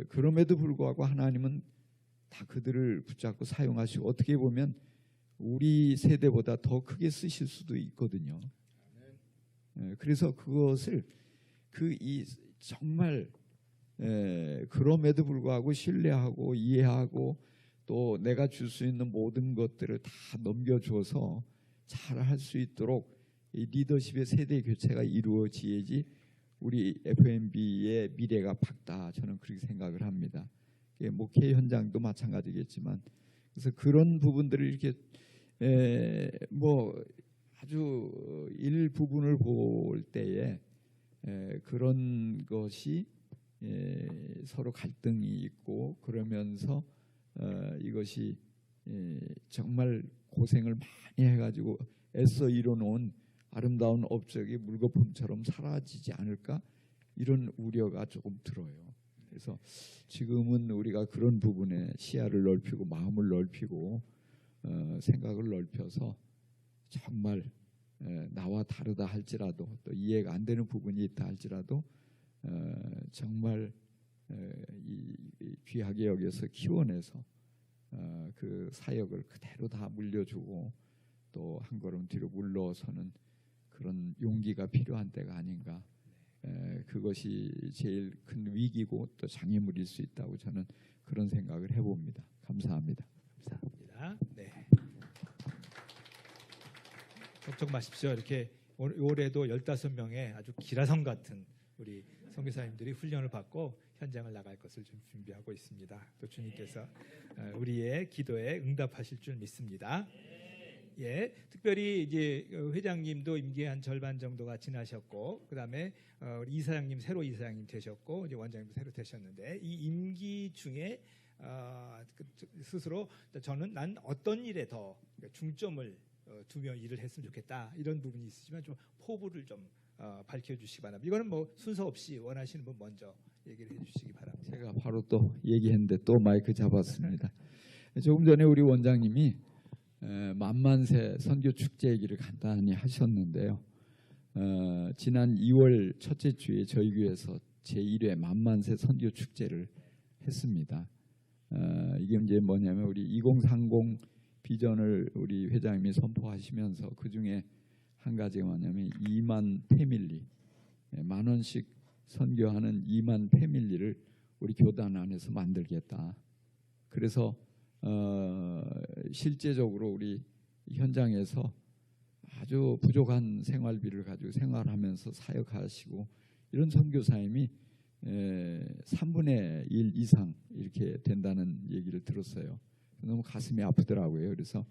그럼에도 불구하고 하나님은 다 그들을 붙잡고 사용하시고, 어떻게 보면 우리 세대보다 더 크게 쓰실 수도 있거든요. 그래서 그것을 정말 그럼에도 불구하고 신뢰하고 이해하고 또 내가 줄 수 있는 모든 것들을 다 넘겨줘서 잘 할 수 있도록 이 리더십의 세대 교체가 이루어져야지 우리 FMB의 미래가 밝다, 저는 그렇게 생각을 합니다. 목회 현장도 마찬가지겠지만, 그래서 그런 부분들을 이렇게 뭐 아주 일부분을 볼 때에 그런 것이 서로 갈등이 있고, 그러면서 이것이 정말 고생을 많이 해가지고 애써 이뤄놓은 아름다운 업적이 물거품처럼 사라지지 않을까, 이런 우려가 조금 들어요. 그래서 지금은 우리가 그런 부분에 시야를 넓히고 마음을 넓히고 생각을 넓혀서 정말 나와 다르다 할지라도, 또 이해가 안 되는 부분이 있다 할지라도 정말 이 귀하게 여겨서 키워내서 그 사역을 그대로 다 물려주고 또 한 걸음 뒤로 물러서는 그런 용기가 필요한 때가 아닌가. 그것이 제일 큰 위기고 또 장애물일 수 있다고 저는 그런 생각을 해봅니다. 감사합니다. 감사합니다. 네. 걱정 마십시오. 이렇게 올해도 15명의 아주 기라성 같은 우리 선교사님들이 훈련을 받고 현장을 나갈 것을 좀 준비하고 있습니다. 또 주님께서 우리의 기도에 응답하실 줄 믿습니다. 예, 특별히 이제 회장님도 임기 한 절반 정도가 지나셨고, 그다음에 우리 이사장님 새로 이사장님 되셨고, 이제 원장님도 새로 되셨는데, 이 임기 중에 스스로 저는 난 어떤 일에 더 중점을 두며 일을 했으면 좋겠다, 이런 부분이 있으시면 좀 포부를 좀 밝혀주시기 바랍니다. 이거는 뭐 순서 없이 원하시는 분 먼저 얘기를 해주시기 바랍니다. 제가 바로 또 얘기했는데 또 마이크 잡았습니다. 조금 전에 우리 원장님이 만만세 선교 축제 얘기를 간단히 하셨는데요. 지난 2월 첫째 주에 저희 교회에서 제1회 만만세 선교 축제를 했습니다. 이게 이제 뭐냐면 우리 2030 비전을 우리 회장님이 선포하시면서 그 중에 한 가지가 뭐냐면 2만 패밀리 10,000원씩 선교하는 2만 패밀리를 우리 교단 안에서 만들겠다. 그래서 실제적으로 우리 현장에서 아주 부족한 생활비를 가지고 생활하면서 사역하시고 이런 선교사님이 3분의 1 이상 이렇게 된다는 얘기를 들었어요. 너무 가슴이 아프더라고요. 그래서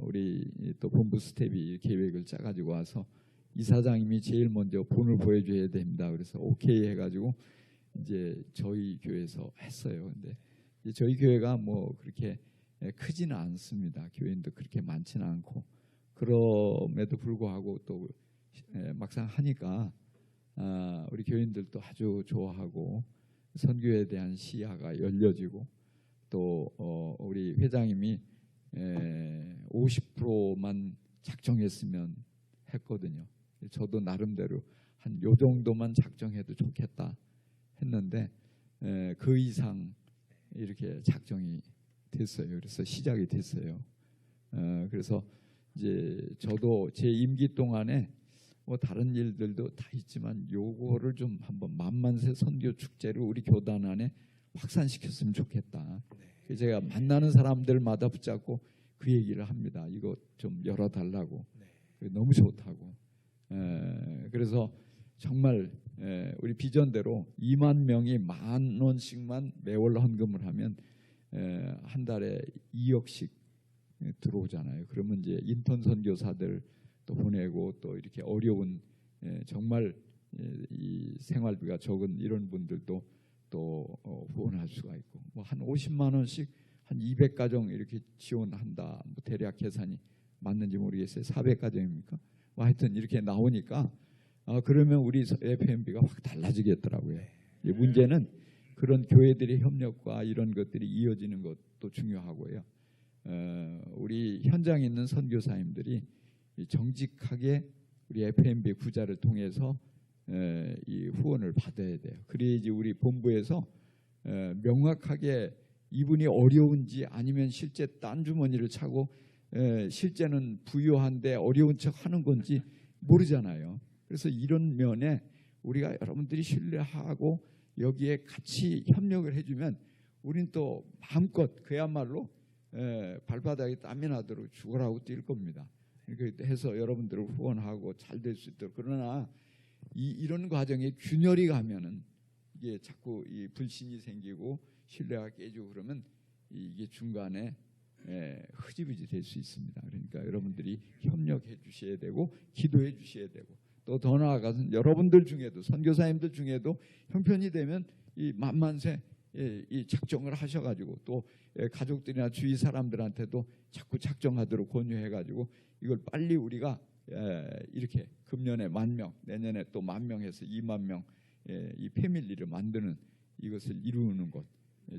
우리 또 본부 스텝이 계획을 짜가지고 와서 이사장님이 제일 먼저 본을 보여줘야 됩니다. 그래서 오케이 해가지고 이제 저희 교회에서 했어요. 근데 이제 저희 교회가 뭐 그렇게 크지는 않습니다. 교인도 그렇게 많지는 않고 그럼에도 불구하고 또 막상 하니까 우리 교인들도 아주 좋아하고 선교에 대한 시야가 열려지고 또 우리 회장님이 50%만 작정했으면 했거든요. 저도 나름대로 한 요 정도만 작정해도 좋겠다 했는데 그 이상 이렇게 작정이 됐어요. 그래서 시작이 됐어요. 그래서 이제 저도 제 임기 동안에 뭐 다른 일들도 다 있지만 요거를 좀 한번 만만세 선교 축제를 우리 교단 안에 확산시켰으면 좋겠다. 그래서 제가 만나는 사람들마다 붙잡고 그 얘기를 합니다. 이거 좀 열어달라고. 너무 좋다고. 그래서 정말 우리 비전대로 2만 명이 10,000원씩만 매월 헌금을 하면 한 달에 2억씩 들어오잖아요. 그러면 이제 인턴 선교사들 또 보내고 또 이렇게 어려운 정말 이 생활비가 적은 이런 분들도 또 후원할 수가 있고 뭐 한 50만 원씩 한 200가정 이렇게 지원한다. 뭐 대략 계산이 맞는지 모르겠어요. 400가정입니까? 뭐 하여튼 이렇게 나오니까 그러면 우리 FMB가 확 달라지겠더라고요. 문제는 그런 교회들의 협력과 이런 것들이 이어지는 것도 중요하고요. 우리 현장에 있는 선교사님들이 정직하게 우리 FMB 구자를 통해서 이 후원을 받아야 돼요. 그래야지 우리 본부에서 명확하게 이분이 어려운지 아니면 실제 딴 주머니를 차고 실제는 부유한데 어려운 척 하는 건지 모르잖아요. 그래서 이런 면에 우리가 여러분들이 신뢰하고 여기에 같이 협력을 해주면 우린 또 마음껏 그야말로 발바닥에 땀이 나도록 죽으라고 뛸 겁니다. 그렇게 해서 여러분들을 후원하고 잘 될 수 있도록. 그러나 이런 과정에 균열이 가면은 이게 자꾸 이 불신이 생기고 신뢰가 깨지고 그러면 이게 중간에 흐지부지 될 수 있습니다. 그러니까 여러분들이 협력해 주셔야 되고 기도해 주셔야 되고 또 더 나아가서 여러분들 중에도 선교사님들 중에도 형편이 되면 이 만만세 이 작정을 하셔가지고 또 가족들이나 주위 사람들한테도 자꾸 작정하도록 권유해가지고 이걸 빨리 우리가 이렇게 금년에 10,000명, 내년에 또 10,000명에서 20,000명 이 패밀리를 만드는 이것을 이루는 것.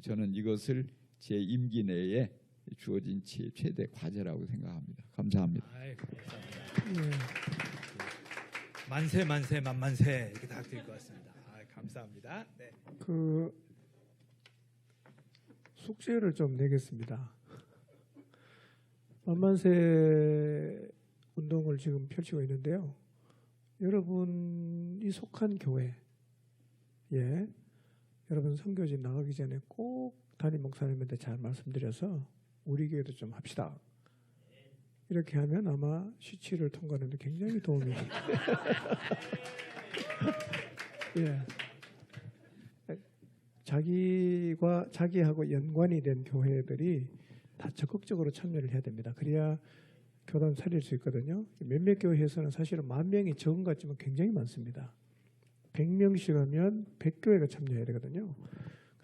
저는 이것을 제 임기 내에 주어진 최대 과제라고 생각합니다. 감사합니다. 감사합니다. 만세 만세 만만세 이렇게 다 드릴 것 같습니다. 감사합니다. 네. 그 숙제를 좀 내겠습니다. 만만세 운동을 지금 펼치고 있는데요. 여러분이 속한 교회, 여러분 선교지 나가기 전에 꼭 담임 목사님한테 잘 말씀드려서 우리 교회도 좀 합시다. 이렇게 하면 아마 시치를 통과하는 데 굉장히 도움이 자기하고 연관이 된 교회들이 다 적극적으로 참여를 해야 됩니다. 그래야 교단 살릴 수 있거든요. 몇몇 교회에서는 사실은 10,000명이 적은 것 같지만 굉장히 많습니다. 100명씩 하면 100교회가 참여해야 되거든요.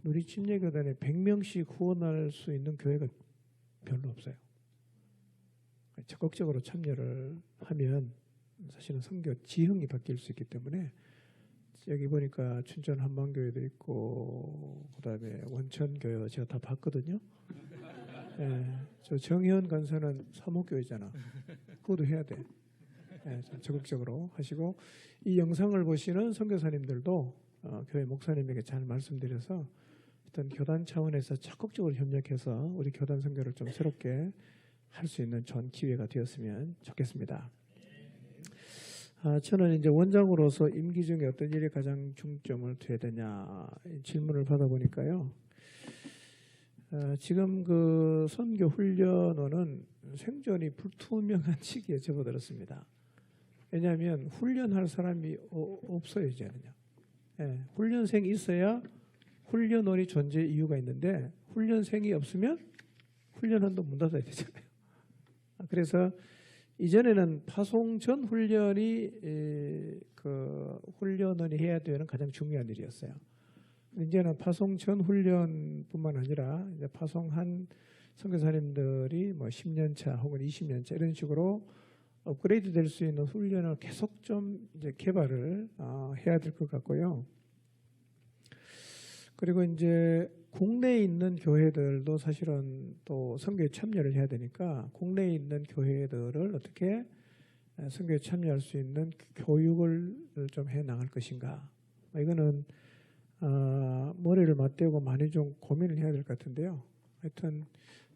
우리 침례교단에 100명씩 후원할 수 있는 교회가 별로 없어요. 적극적으로 참여를 하면 사실은 선교 지형이 바뀔 수 있기 때문에 여기 보니까 춘천 한방교회도 있고 그다음에 원천교회 제가 다 봤거든요. 저 정현 간사는 사목교회잖아. 그것도 해야 돼. 좀 적극적으로 하시고 이 영상을 보시는 선교사님들도 교회 목사님에게 잘 말씀드려서 일단 교단 차원에서 적극적으로 협력해서 우리 교단 선교를 좀 새롭게 할 수 있는 좋은 기회가 되었으면 좋겠습니다. 저는 이제 원장으로서 임기 중에 어떤 일에 가장 중점을 둬야 되냐 이 질문을 받아보니까요. 지금 그 선교 훈련원은 생존이 불투명한 시기에 접어들었습니다. 왜냐하면 훈련할 사람이 없어요 이제는요. 예, 훈련생이 있어야 훈련원이 존재 이유가 있는데 훈련생이 없으면 훈련원도 문 닫아야 되잖아요. 그래서 이전에는 파송 전 훈련이 그 훈련원이 해야 되는 가장 중요한 일이었어요. 이제는 파송 전 훈련뿐만 아니라 이제 파송한 선교사님들이 뭐 10년 차 혹은 20년 차 이런 식으로 업그레이드 될 수 있는 훈련을 계속 좀 이제 개발을 해야 될 것 같고요. 그리고 이제 국내에 있는 교회들도 사실은 또 선교에 참여를 해야 되니까 국내에 있는 교회들을 어떻게 선교에 참여할 수 있는 교육을 좀 해 나갈 것인가. 이거는 머리를 맞대고 많이 좀 고민을 해야 될 것 같은데요. 하여튼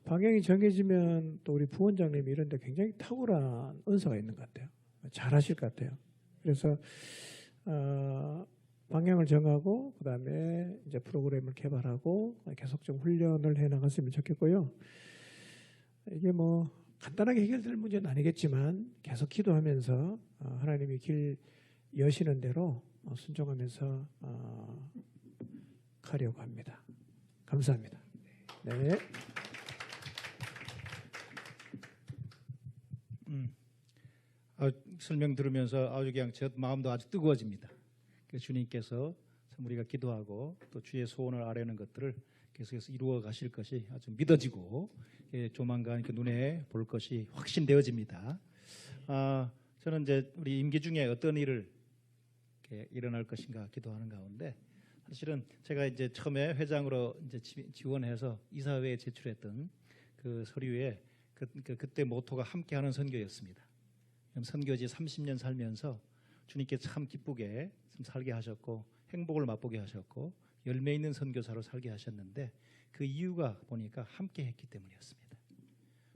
방향이 정해지면 또 우리 부원장님이 이런 데 굉장히 탁월한 은사가 있는 것 같아요. 잘하실 것 같아요. 그래서 방향을 정하고 그다음에 이제 프로그램을 개발하고 계속 좀 훈련을 해 나갔으면 좋겠고요. 이게 뭐 간단하게 해결될 문제는 아니겠지만 계속 기도하면서 하나님이 길 여시는 대로 순종하면서 가려고 합니다. 감사합니다. 네. 설명 들으면서 아주 그냥 제 마음도 아주 뜨거워집니다. 그래서 주님께서 참 우리가 기도하고 또 주의 소원을 아뢰는 것들을 계속해서 이루어 가실 것이 아주 믿어지고 조만간 그 눈에 볼 것이 확신되어집니다. 저는 이제 우리 임기 중에 어떤 일을 일어날 것인가 기도하는 가운데 사실은 제가 이제 처음에 회장으로 이제 지원해서 이사회에 제출했던 그 서류에 그때 모토가 함께하는 선교였습니다. 선교지 30년 살면서 주님께 참 기쁘게 살게 하셨고 행복을 맛보게 하셨고 열매 있는 선교사로 살게 하셨는데 그 이유가 보니까 함께했기 때문이었습니다.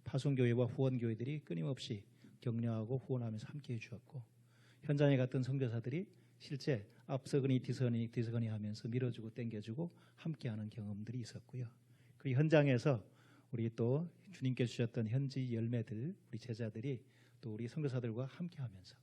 파송교회와 후원교회들이 끊임없이 격려하고 후원하면서 함께해 주었고 현장에 갔던 선교사들이 실제 앞서거니 뒤서거니 하면서 밀어주고 땡겨주고 함께하는 경험들이 있었고요. 그 현장에서 우리 또 주님께 주셨던 현지 열매들 우리 제자들이 또 우리 선교사들과 함께하면서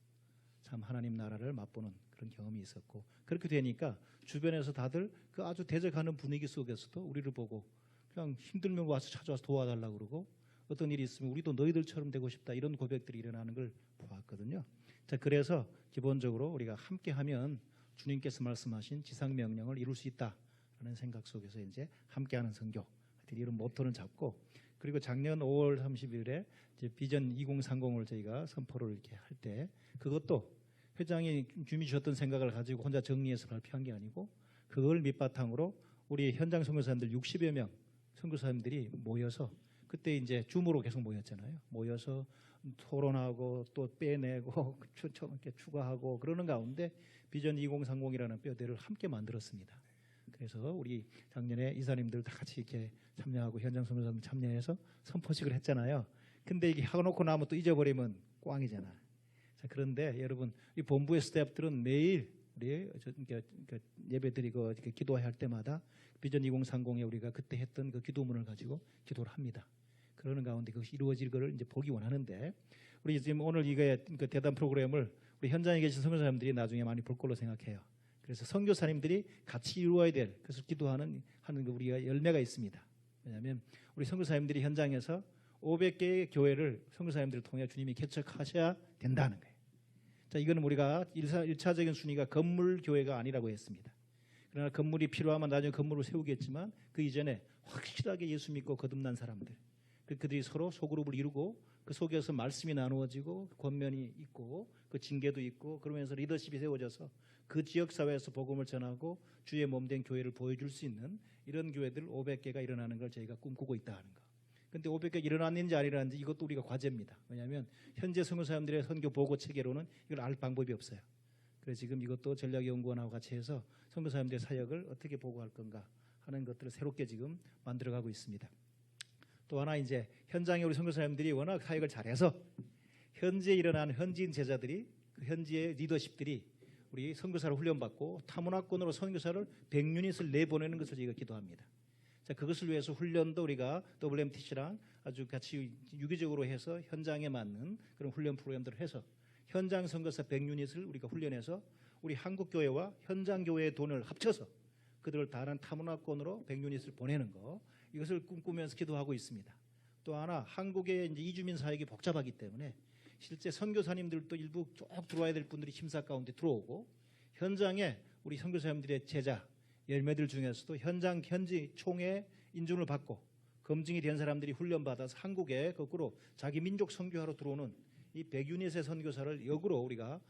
참 하나님 나라를 맛보는 그런 경험이 있었고 그렇게 되니까 주변에서 다들 그 아주 대적하는 분위기 속에서도 우리를 보고 그냥 힘들면 와서 찾아와서 도와달라고 그러고 어떤 일이 있으면 우리도 너희들처럼 되고 싶다 이런 고백들이 일어나는 걸 보았거든요. 자, 그래서 기본적으로 우리가 함께하면 주님께서 말씀하신 지상 명령을 이룰 수 있다라는 생각 속에서 이제 함께하는 선교 이런 모토는 잡고 그리고 작년 5월 30일에 이제 비전 2030을 저희가 선포를 이렇게 할 때 그것도 회장이 주미 주셨던 생각을 가지고 혼자 정리해서 발표한 게 아니고 그걸 밑바탕으로 우리 현장 선교사님들 60여 명 선교사님들이 모여서 그때 이제 줌으로 계속 모였잖아요. 모여서 토론하고 또 빼내고 이렇게 추가하고 그러는 가운데 비전 2030이라는 뼈대를 함께 만들었습니다. 그래서 우리 작년에 이사님들 다 같이 이렇게 참여하고 현장 선교사님 참여해서 선포식을 했잖아요. 근데 이게 하고 나면 또 잊어버리면 꽝이잖아. 자, 그런데 여러분 이 본부의 스태프들은 매일 우리 예배 드리고 기도할 때마다 비전 2030에 우리가 그때 했던 그 기도문을 가지고 기도를 합니다. 그러는 가운데 그것이 이루어질 것을 이제 보기 원하는데 우리 지금 오늘 이거의 그 대담 프로그램을 우리 현장에 계신 선교사님들이 나중에 많이 볼 걸로 생각해요. 그래서 선교사님들이 같이 이루어야 될 그래서 기도하는 그 우리가 열매가 있습니다. 왜냐하면 우리 선교사님들이 현장에서 500개의 교회를 선교사님들을 통해 주님이 개척하셔야 된다는 거예요. 자, 이거는 우리가 1차적인 순위가 건물 교회가 아니라고 했습니다. 그러나 건물이 필요하면 나중에 건물을 세우겠지만 그 이전에 확실하게 예수 믿고 거듭난 사람들 그들이 서로 소그룹을 이루고 그 속에서 말씀이 나누어지고 권면이 있고 그 징계도 있고 그러면서 리더십이 세워져서 그 지역사회에서 복음을 전하고 주의 몸된 교회를 보여줄 수 있는 이런 교회들 500개가 일어나는 걸 저희가 꿈꾸고 있다는 거. 근데 500개 일어났는지 안 일어났는지 이것도 우리가 과제입니다. 왜냐하면 현재 선교사님들의 선교 보고 체계로는 이걸 알 방법이 없어요. 그래서 지금 이것도 전략연구원하고 같이 해서 선교사님들의 사역을 어떻게 보고할 건가 하는 것들을 새롭게 지금 만들어가고 있습니다. 또 하나 이제 현장에 우리 선교사님들이 워낙 사역을 잘해서 현재 일어난 현지인 제자들이 그 현지의 리더십들이 우리 선교사를 훈련받고 타문화권으로 선교사를 100유닛을 내보내는 것을 저희가 기도합니다. 자, 그것을 위해서 훈련도 우리가 WMTC랑 아주 같이 유기적으로 해서 현장에 맞는 그런 훈련 프로그램들을 해서 현장 선교사 100유닛을 우리가 훈련해서 우리 한국 교회와 현장 교회의 돈을 합쳐서 그들을 다른 타문화권으로 100유닛을 보내는 거, 이것을 꿈꾸면서 기도하고 있습니다. 또 하나, 한국의 이제 이주민 사역이 복잡하기 때문에 실제 선교사님들도 일부 쭉 들어와야 될 분들이 심사 가운데 들어오고, 현장에 우리 선교사님들의 제자 열매들 중에서도 현지 총회 인준을 받고 검증이 된 사람들이 훈련받아서 한국에 거꾸로 자기 민족 선교하러 들어오는 이 100유닛의 선교사를 역으로 우리가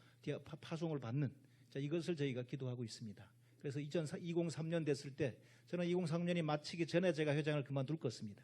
파송을 받는, 자, 이것을 저희가 기도하고 있습니다. 그래서 2003년 됐을 때 저는 2003년이 마치기 전에 제가 회장을 그만둘 것입니다.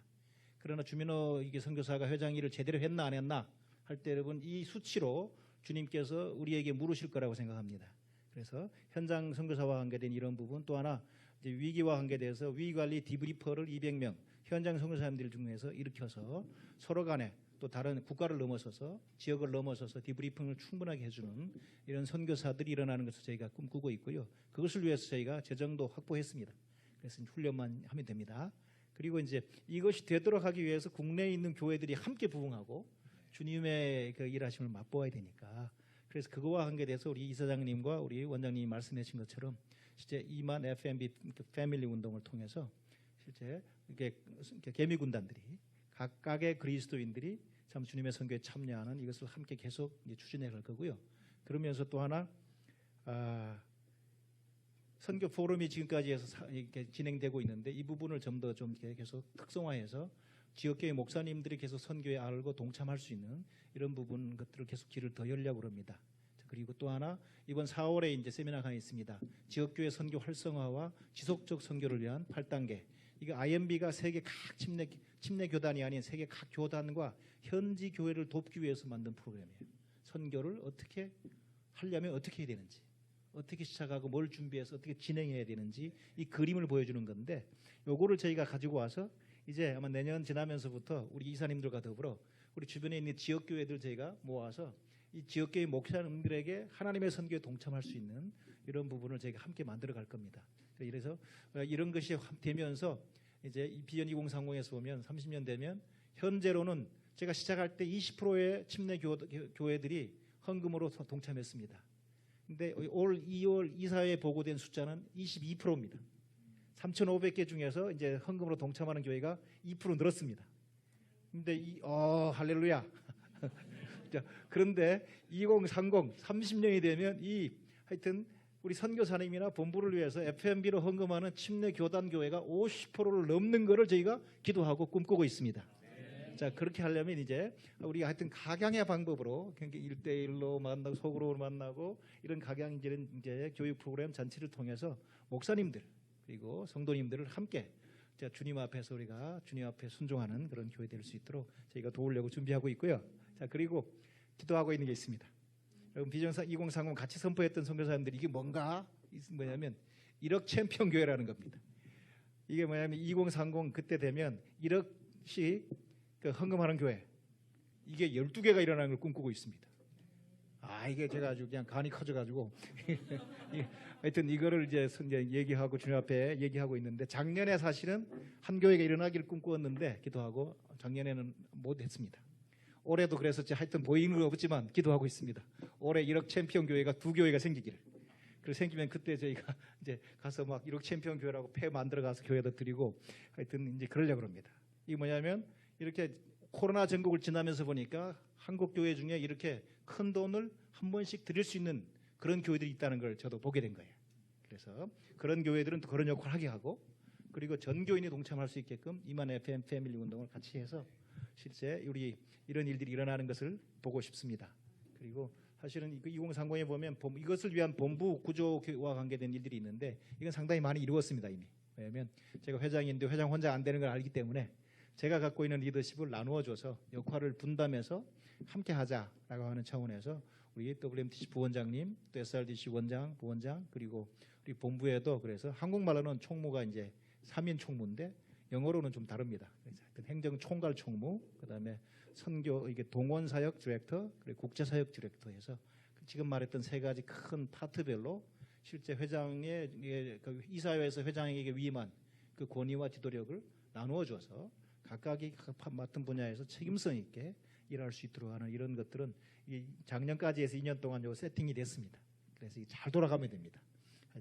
그러나 주민호 이게 선교사가 회장 일을 제대로 했나 안 했나 할 때 여러분 이 수치로 주님께서 우리에게 물으실 거라고 생각합니다. 그래서 현장 선교사와 관계된 이런 부분, 또 하나 이제 위기와 관계돼서 위기관리 디브리퍼를 200명 현장 선교사님들 중에서 일으켜서 서로 간에 또 다른 국가를 넘어서서 지역을 넘어서서 디브리핑을 충분하게 해주는 이런 선교사들이 일어나는 것을 저희가 꿈꾸고 있고요. 그것을 위해서 저희가 재정도 확보했습니다. 그래서 훈련만 하면 됩니다. 그리고 이제 이것이 되도록 하기 위해서 국내에 있는 교회들이 함께 부흥하고 주님의 그 일하심을 맛보아야 되니까, 그래서 그거와 관계돼서 우리 이사장님과 우리 원장님이 말씀해 주신 것처럼 실제 2만 FMB 패밀리 운동을 통해서 실제 이렇게 개미 군단들이 각각의 그리스도인들이 참 주님의 선교에 참여하는 이것을 함께 계속 이제 추진해 갈 거고요. 그러면서 또 하나 선교 포럼이 지금까지 해서 이렇게 진행되고 있는데 이 부분을 좀 더 좀 계속 특성화해서 지역교회 목사님들이 계속 선교에 알고 동참할 수 있는 이런 부분 것들을 계속 길을 더 열려고 합니다. 그리고 또 하나 이번 4월에 이제 세미나가 있습니다. 지역교회 선교 활성화와 지속적 선교를 위한 8단계. 이게 IMB가 세계 각 침례 교단이 아닌 세계 각 교단과 현지 교회를 돕기 위해서 만든 프로그램이에요. 선교를 어떻게 하려면 어떻게 해야 되는지, 어떻게 시작하고 뭘 준비해서 어떻게 진행해야 되는지 이 그림을 보여주는 건데, 요거를 저희가 가지고 와서 이제 아마 내년 지나면서부터 우리 이사님들과 더불어 우리 주변에 있는 지역교회들 저희가 모아서 이 지역교회 목사님들에게 하나님의 선교에 동참할 수 있는 이런 부분을 저희가 함께 만들어 갈 겁니다. 그래서 이런 것이 되면서 이제 이 비전 2030에서 보면 30년 되면 현재로는 제가 시작할 때 20%의 침례 교회들이 헌금으로 동참했습니다. 근데 올 2월 이사회에 보고된 숫자는 22%입니다. 3,500개 중에서 이제 헌금으로 동참하는 교회가 2% 늘었습니다. 근데 할렐루야. 자, 그런데 2030 30년이 되면 하여튼 우리 선교사님이나 본부를 위해서 FMB로 헌금하는 침례 교단 교회가 50%를 넘는 것을 저희가 기도하고 꿈꾸고 있습니다. 자, 그렇게 하려면 이제 우리가 하여튼 각양의 방법으로 1대1로 만나고 속으로 만나고 이런 각양적인 이제 교육 프로그램 전체를 통해서 목사님들 그리고 성도님들을 함께 주님 앞에서 우리가 주님 앞에 순종하는 그런 교회 될 수 있도록 저희가 도우려고 준비하고 있고요. 자, 그리고 기도하고 있는 게 있습니다. 여러분 비전 2030 같이 선포했던 선교사님들이 이게 뭐냐면 1억 챔피언 교회라는 겁니다. 이게 뭐냐면 2030 그때 되면 1억씩 헌금하는 교회, 이게 12개가 일어나는 걸 꿈꾸고 있습니다. 이게 제가 아주 그냥 간이 커져가지고 하여튼 이거를 이제 얘기하고 주님 앞에 얘기하고 있는데, 작년에 사실은 한 교회가 일어나기를 꿈꾸었는데 기도하고 작년에는 못했습니다. 올해도 그래서 하여튼 보이는 건 없지만 기도하고 있습니다. 올해 1억 챔피언 교회가 2교회가 생기기를. 그리고 생기면 그때 저희가 이제 가서 막 1억 챔피언 교회라고 폐 만들어 가서 교회도 드리고 하여튼 이제 그러려고 합니다. 이게 뭐냐면 이렇게 코로나 전국을 지나면서 보니까 한국 교회 중에 이렇게 큰 돈을 한 번씩 드릴 수 있는 그런 교회들이 있다는 걸 저도 보게 된 거예요. 그래서 그런 교회들은 또 그런 역할을 하게 하고, 그리고 전 교인이 동참할 수 있게끔 이만 FM 패밀리 운동을 같이 해서 실제 우리 이런 일들이 일어나는 것을 보고 싶습니다. 그리고 사실은 2030에 보면 이것을 위한 본부 구조와 관계된 일들이 있는데 이건 상당히 많이 이루었습니다 이미. 왜냐하면 제가 회장인데 회장 혼자 안 되는 걸 알기 때문에 제가 갖고 있는 리더십을 나누어줘서 역할을 분담해서 함께 하자라고 하는 차원에서 우리 WMTC 부원장님, 또 SRDC 원장, 부원장, 그리고 우리 본부에도 그래서 한국말로는 총무가 이제 3인 총무인데 영어로는 좀 다릅니다. 그래서 행정 총괄 총무, 그다음에 선교 이게 동원 사역 디렉터, 그리고 국제 사역 디렉터에서 지금 말했던 세 가지 큰 파트별로 실제 회장의 그 이사회에서 회장에게 위임한 그 권위와 지도력을 나누어 줘서 각각이 맡은 분야에서 책임성 있게 일할 수 있도록 하는 이런 것들은 이 작년까지 해서 2년 동안 요 세팅이 됐습니다. 그래서 이게 잘 돌아가면 됩니다.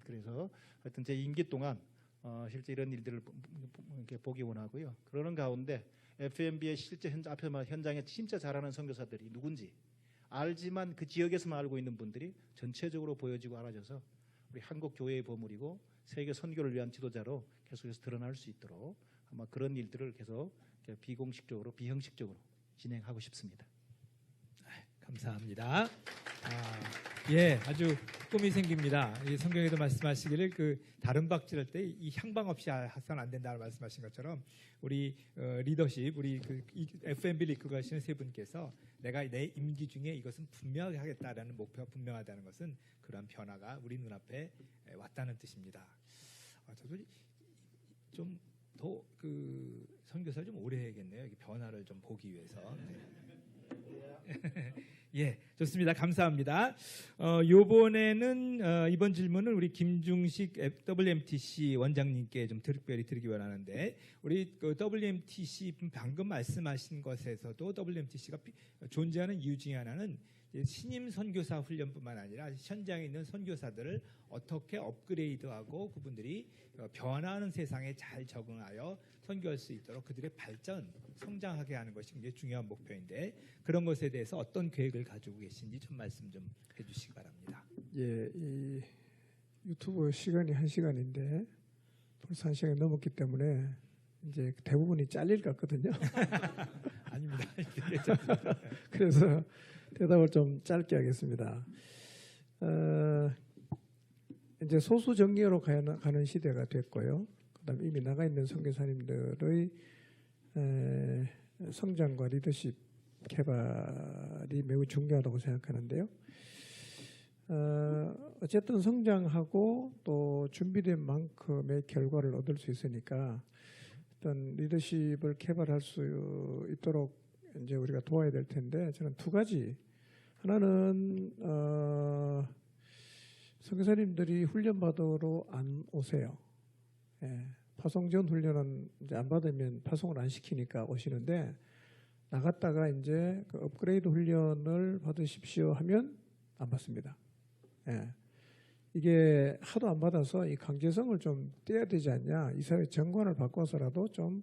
그래서 하여튼 제 임기 동안 실제 이런 일들을 이렇게 보기 원하고요. 그러는 가운데 FMB의 실제 앞에 말 현장에 진짜 잘하는 선교사들이 누군지 알지만 그 지역에서만 알고 있는 분들이 전체적으로 보여지고 알아져서 우리 한국 교회의 보물이고 세계 선교를 위한 지도자로 계속해서 드러날 수 있도록 아마 그런 일들을 계속 비공식적으로 비형식적으로 진행하고 싶습니다. 감사합니다. 예, 아주 꿈이 생깁니다. 이 성경에도 말씀하시기를 그 다른 박질할 때 이 향방 없이 해서는 안 된다고 말씀하신 것처럼 우리 리더십, 우리 그 FMB 리크가 하시는 세 분께서 내가 내 임기 중에 이것은 분명하게 하겠다라는 목표가 분명하다는 것은 그런 변화가 우리 눈앞에 왔다는 뜻입니다. 저도 좀 더 그 선교사를 좀 오래 해야겠네요. 이 변화를 좀 보기 위해서. 네. 예, 좋습니다. 감사합니다. 요번에는 이번 질문은 우리 김중식 WMTC 원장님께 좀 특별히 드리기 원하는데 우리 그 WMTC 방금 말씀하신 것에서도 WMTC가 존재하는 이유 중에 하나는 신임 선교사 훈련뿐만 아니라 현장에 있는 선교사들을 어떻게 업그레이드하고 그분들이 변화하는 세상에 잘 적응하여 선교할 수 있도록 그들의 발전, 성장하게 하는 것이 굉장히 중요한 목표인데 그런 것에 대해서 어떤 계획을 가지고 계신지 좀 말씀 좀 해주시기 바랍니다. 예, 이 유튜브 시간이 1시간인데 벌써 1시간이 넘었기 때문에 이제 대부분이 잘릴 것 같거든요. 아닙니다. 그래서 대답을 좀 짧게 하겠습니다. 이제 소수 정예로 가는 시대가 됐고요. 그다음에 이미 나가 있는 선교사님들의 성장과 리더십 개발이 매우 중요하다고 생각하는데요. 어쨌든 성장하고 또 준비된 만큼의 결과를 얻을 수 있으니까 어떤 리더십을 개발할 수 있도록 이제 우리가 도와야 될 텐데 저는 두 가지. 하나는 선교사님들이 훈련 받으러 안 오세요. 예, 파송 전 훈련은 이제 안 받으면 파송을 안 시키니까 오시는데 나갔다가 이제 그 업그레이드 훈련을 받으십시오 하면 안 받습니다. 예, 이게 하도 안 받아서 이 강제성을 좀 떼야 되지 않냐. 이사회 정관을 바꿔서라도 좀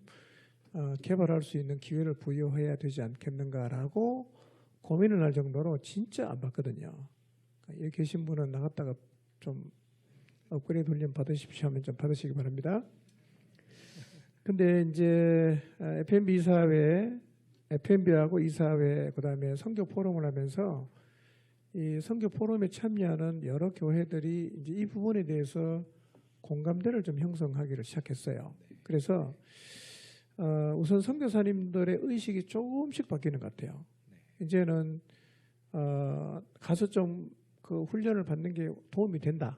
개발할 수 있는 기회를 부여해야 되지 않겠는가라고 고민을 할 정도로 진짜 안 받거든요. 여기 계신 분은 나갔다가 좀 업그레이드 훈련 받으십시오 하면 좀 받으시기 바랍니다. 근데 이제 FMB 이사회, FMB하고 이사회, 그다음에 선교 포럼을 하면서 이 선교 포럼에 참여하는 여러 교회들이 이제 이 부분에 대해서 공감대를 좀 형성하기를 시작했어요. 그래서 우선 선교사님들의 의식이 조금씩 바뀌는 것 같아요. 이제는 가서 좀 그 훈련을 받는 게 도움이 된다.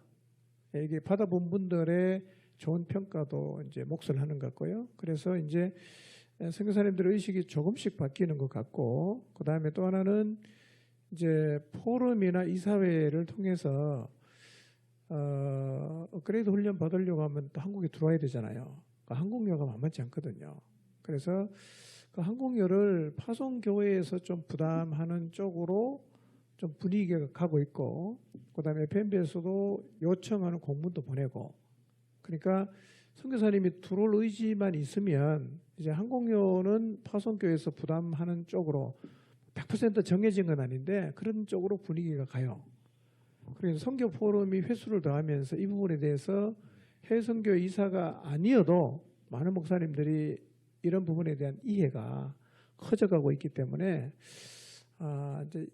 이게 받아본 분들의 좋은 평가도 이제 몫을 하는 것 같고요. 그래서 이제 선교사님들의 의식이 조금씩 바뀌는 것 같고, 그 다음에 또 하나는 이제 포럼이나 이사회를 통해서 업그레이드 훈련 받으려고 하면 또 한국에 들어와야 되잖아요. 그러니까 항공료가 만만치 않거든요. 그래서 그 항공료를 파송교회에서 좀 부담하는 쪽으로 좀 분위기가 가고 있고, 그다음에 FMB에서도 요청하는 공문도 보내고, 그러니까 선교사님이 들어올 의지만 있으면 이제 항공료는 파송교회에서 부담하는 쪽으로 100% 정해진 건 아닌데 그런 쪽으로 분위기가 가요. 그래서 선교 포럼이 횟수를 더하면서 이 부분에 대해서 해외 선교 이사가 아니어도 많은 목사님들이 이런 부분에 대한 이해가 커져가고 있기 때문에 이제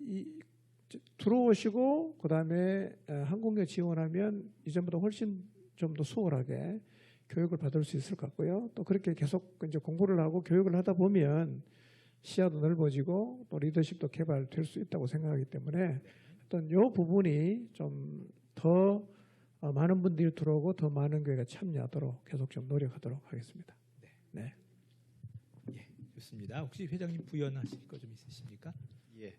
들어오시고 그다음에 항공료 지원하면 이전보다 훨씬 좀 더 수월하게 교육을 받을 수 있을 것 같고요. 또 그렇게 계속 이제 공부를 하고 교육을 하다 보면 시야도 넓어지고 또 리더십도 개발될 수 있다고 생각하기 때문에 어떤 이 부분이 좀 더 많은 분들이 들어오고 더 많은 교회가 참여하도록 계속 좀 노력하도록 하겠습니다. 네. 예, 좋습니다. 혹시 회장님 부연하실 거 좀 있으십니까? 예,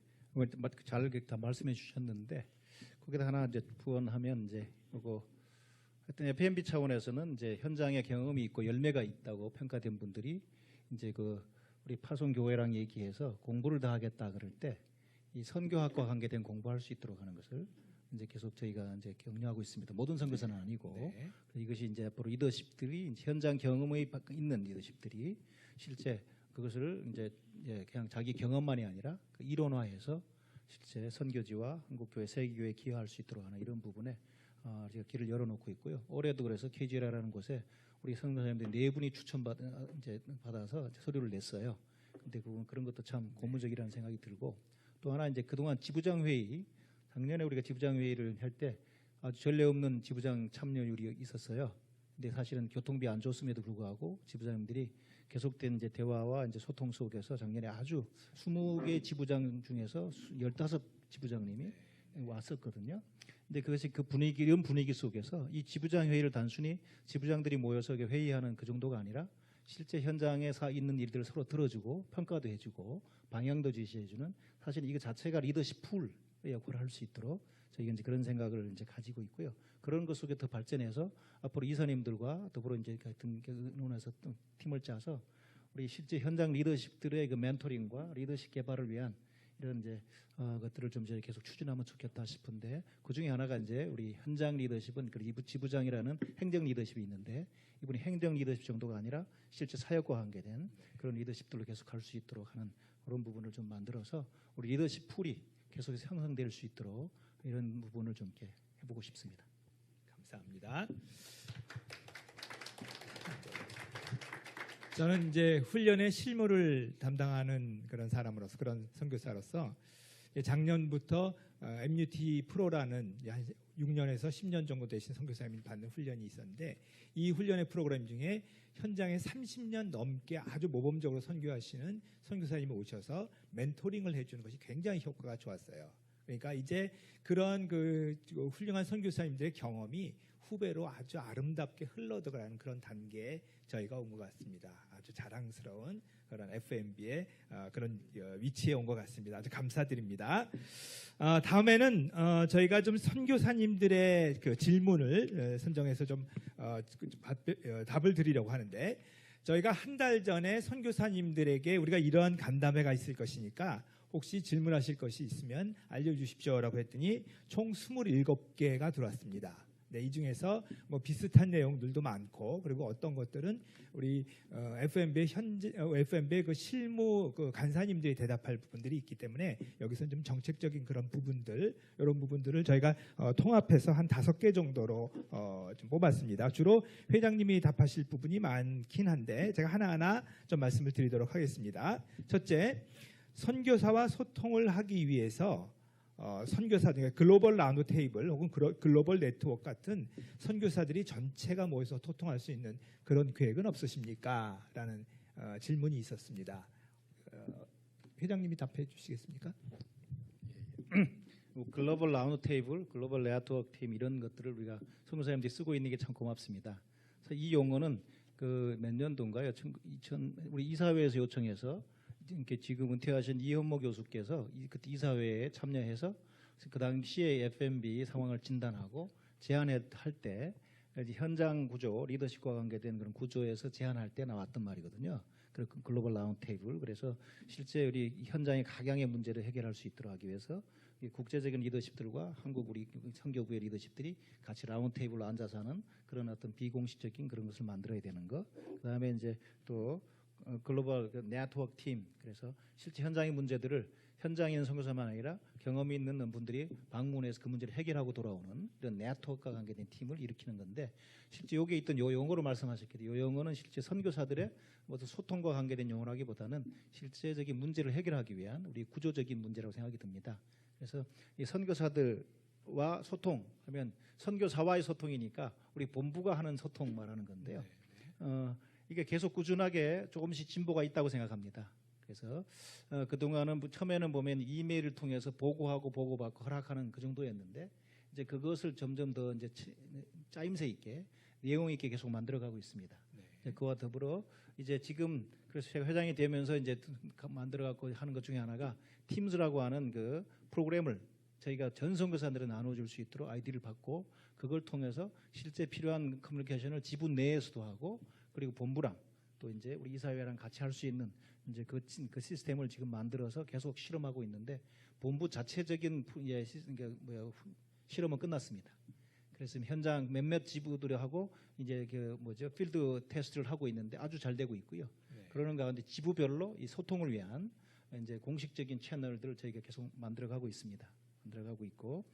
잘 다 말씀해 주셨는데 거기다 하나 이제 부언하면 이제 그거 하여튼 FMB 차원에서는 이제 현장에 경험이 있고 열매가 있다고 평가된 분들이 이제 그 우리 파송 교회랑 얘기해서 공부를 더 하겠다 그럴 때 이 선교학과 관계된 공부할 수 있도록 하는 것을 이제 계속 저희가 이제 격려하고 있습니다. 모든 선교사는 아니고 네. 이것이 이제 앞으로 리더십들이 이제 현장 경험이 있는 리더십들이 실제 그것을 이제 그냥 자기 경험만이 아니라 그 이론화해서 실제 선교지와 한국교회, 세계교회에 기여할 수 있도록 하는 이런 부분에 제가 길을 열어놓고 있고요. 올해도 그래서 KGL이라는 곳에 우리 선교사님들 4분이 받아서 서류를 냈어요. 근데 그런 것도 참 고무적이라는 생각이 들고 또 하나 이제 그동안 지부장 회의 작년에 우리가 지부장 회의를 할 때 아주 전례 없는 지부장 참여율이 있었어요. 근데 사실은 교통비 안 좋음에도 불구하고 지부장님들이 계속된 이제 대화와 이제 소통 속에서 작년에 아주 20개 지부장 중에서 15 지부장님이 왔었거든요. 근데 그것이 그 분위기, 이런 분위기 속에서 이 지부장 회의를 단순히 지부장들이 모여서 회의하는 그 정도가 아니라 실제 현장에 있는 일들을 서로 들어주고 평가도 해주고 방향도 제시해주는 사실 이거 자체가 리더십 풀 역할을 할 수 있도록 저희가 이제 그런 생각을 이제 가지고 있고요. 그런 것 속에 더 발전해서 앞으로 이사님들과 더불어 이제 같은 논에서 팀을 짜서 우리 실제 현장 리더십들의 그 멘토링과 리더십 개발을 위한 이런 이제 것들을 좀 저희 계속 추진하면 좋겠다 싶은데 그 중에 하나가 이제 우리 현장 리더십은 그 지부장이라는 행정 리더십이 있는데 이분이 행정 리더십 정도가 아니라 실제 사역과 관계된 그런 리더십들로 계속 갈 수 있도록 하는 그런 부분을 좀 만들어서 우리 리더십 풀이 계속해서 형성될 수 있도록 이런 부분을 좀 이렇게 해보고 싶습니다. 감사합니다. 저는 이제 훈련의 실무를 담당하는 그런 사람으로서 그런 선교사로서 작년부터 MUT 프로라는 한 6년에서 10년 정도 되신 선교사님이 받는 훈련이 있었는데 이 훈련의 프로그램 중에 현장에 30년 넘게 아주 모범적으로 선교하시는 선교사님이 오셔서 멘토링을 해주는 것이 굉장히 효과가 좋았어요. 그러니까 이제 그런 그 훌륭한 선교사님들의 경험이 후배로 아주 아름답게 흘러들어가는 그런 단계에 저희가 온 것 같습니다. 아주 자랑스러운 그런 FMB의 그런 위치에 온 것 같습니다. 아주 감사드립니다. 다음에는 저희가 좀 선교사님들의 그 질문을 선정해서 좀 답을 드리려고 하는데 저희가 한 달 전에 선교사님들에게 우리가 이러한 간담회가 있을 것이니까 혹시 질문하실 것이 있으면 알려주십시오라고 했더니 총 27개가 들어왔습니다. 네, 이 중에서 뭐 비슷한 내용들도 많고 그리고 어떤 것들은 우리 FMB의 그 실무 그 간사님들이 대답할 부분들이 있기 때문에 여기서는 좀 정책적인 그런 부분들 이런 부분들을 저희가 통합해서 한 5개 정도로 좀 뽑았습니다. 주로 회장님이 답하실 부분이 많긴 한데 제가 하나하나 좀 말씀을 드리도록 하겠습니다. 첫째, 선교사와 소통을 하기 위해서 선교사 중에 글로벌 라운드 테이블 혹은 글로벌 네트워크 같은 선교사들이 전체가 모여서 소통할 수 있는 그런 계획은 없으십니까? 라는 질문이 있었습니다. 회장님이 답해 주시겠습니까? 글로벌 라운드 테이블, 글로벌 네트워크 팀 이런 것들을 우리가 선교사님들이 쓰고 있는 게 참 고맙습니다. 그래서 이 용어는 그 몇 년도인가요? 우리 이사회에서 요청해서 이렇게 지금 은퇴하신 이현모 교수께서 그때 이사회에 참여해서 그 당시에 FMB 상황을 진단하고 제안할 때 현장 구조, 리더십과 관계된 그런 구조에서 제안할 때 나왔던 말이거든요. 그 글로벌 라운드 테이블. 그래서 실제 우리 현장의 각양의 문제를 해결할 수 있도록 하기 위해서 이 국제적인 리더십들과 한국 우리 선교부의 리더십들이 같이 라운드 테이블로 앉아서 하는 그런 어떤 비공식적인 그런 것을 만들어야 되는 거. 그다음에 이제 또 글로벌 네트워크 팀. 그래서 실제 현장의 문제들을 현장에 있는 선교사만 아니라 경험이 있는 분들이 방문해서 그 문제를 해결하고 돌아오는 이런 네트워크와 관계된 팀을 일으키는 건데 실제 여기에 있던 요 용어로 말씀하셨겠죠. 요 용어는 실제 선교사들의 어떤 소통과 관계된 용어라기보다는 실제적인 문제를 해결하기 위한 우리 구조적인 문제라고 생각이 듭니다. 그래서 이 선교사들과 소통하면 선교사와의 소통이니까 우리 본부가 하는 소통 말하는 건데요. 이게 계속 꾸준하게 조금씩 진보가 있다고 생각합니다. 그래서 그동안은 처음에는 보면 이메일을 통해서 보고하고 보고받고 허락하는 그 정도였는데 이제 그것을 점점 더 이제 짜임새 있게 내용 있게 계속 만들어가고 있습니다. 그와 더불어 이제 지금 그래서 제가 회장이 되면서 이제 만들어 갖고 하는 것 중에 하나가 팀즈라고 하는 그 프로그램을 저희가 전 선교사들에 나눠줄 수 있도록 아이디를 받고 그걸 통해서 실제 필요한 커뮤니케이션을 지부 내에서도 하고 그리고 본부랑 또 이제 우리 이사회랑 같이 할 수 있는 이제 그 시스템을 지금 만들어서 계속 실험하고 있는데 본부 자체적인 실험은 끝났습니다. 그래서 현장 몇몇 지부들하고 이제 필드 테스트를 하고 있는데 아주 잘 되고 있고요. 그러는 가운데 지부별로 이 소통을 위한 이제 공식적인 채널들을 저희가 계속 만들어가고 있습니다. 만들어가고 있고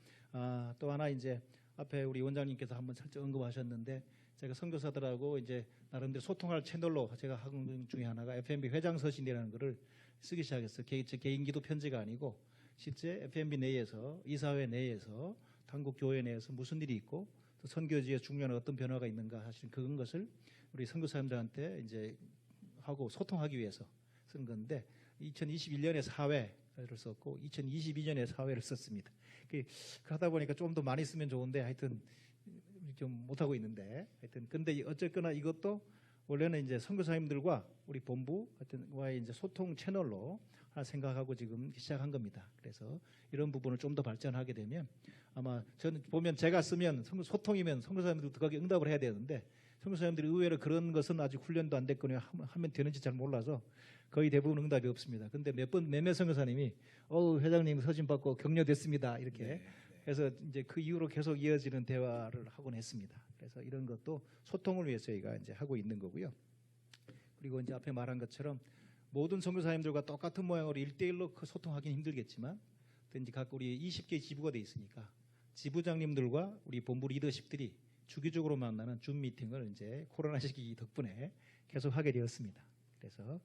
또 하나 이제 앞에 우리 원장님께서 한번 살짝 언급하셨는데 제가 선교사들하고 이제 나름대로 소통할 채널로 제가 하는 중에 하나가 FMB 회장 서신이라는 거를 쓰기 시작했어요. 제 개인 기도 편지가 아니고 실제 FMB 내에서 이사회 내에서 한국 교회 내에서 무슨 일이 있고 또 선교지에 중요한 어떤 변화가 있는가 사실 그런 것을 우리 선교사님들한테 이제 하고 소통하기 위해서 쓴 건데 2021년에 4회를 썼고 2022년에 4회를 썼습니다. 그러다 보니까 좀 더 많이 쓰면 좋은데 하여튼 좀 못하고 있는데 하여튼 근데 어쨌거나 이것도 원래는 이제 선교사님들과 우리 본부 하여튼과의 이제 소통 채널로 하나 생각하고 지금 시작한 겁니다. 그래서 이런 부분을 좀 더 발전하게 되면 아마 저는 보면 제가 쓰면 소통이면 선교사님들도 거기에 응답을 해야 되는데 선교사님들이 의외로 그런 것은 아직 훈련도 안 됐거나 하면 되는지 잘 몰라서 거의 대부분 응답이 없습니다. 근데 몇몇 선교사님이 회장님 서신 받고 격려됐습니다. 이렇게 그래서 이제 그 이후로 계속 이어지는 대화를 하곤 했습니다. 그래서 이런 것도 소통을 위해서 저희가 이제 하고 있는 거고요. 그리고 이제 앞에 말한 것처럼 모든 선교사님들과 똑같은 모양으로 1대1로 소통하기는 힘들겠지만 이제 각 우리 20개 지부가 돼 있으니까 지부장님들과 우리 본부 리더십들이 주기적으로 만나는 줌 미팅을 이제 코로나 시기 덕분에 계속 하게 되었습니다. 그래서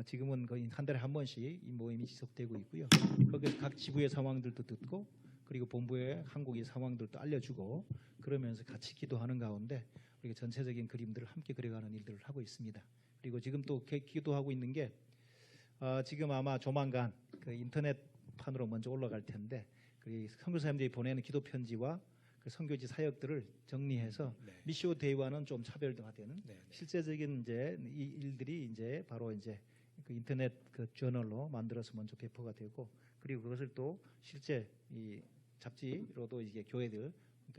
지금은 거의 한 달에 한 번씩 이 모임이 지속되고 있고요. 거기서 각 지부의 상황들도 듣고 그리고 본부의 한국의 상황들도 알려주고 그러면서 같이 기도하는 가운데 우리가 전체적인 그림들을 함께 그려가는 일들을 하고 있습니다. 그리고 지금 또 기도하고 있는 게 지금 아마 조만간 그 인터넷판으로 먼저 올라갈 텐데 그 선교사님들이 보내는 기도 편지와 그 선교지 사역들을 정리해서 미시오 데이와는 좀 차별화되는 실제적인 이제 이 일들이 이제 바로 이제 그 인터넷 그 저널로 만들어서 먼저 배포가 되고 그리고 그것을 또 실제 이 잡지로도 이게 교회들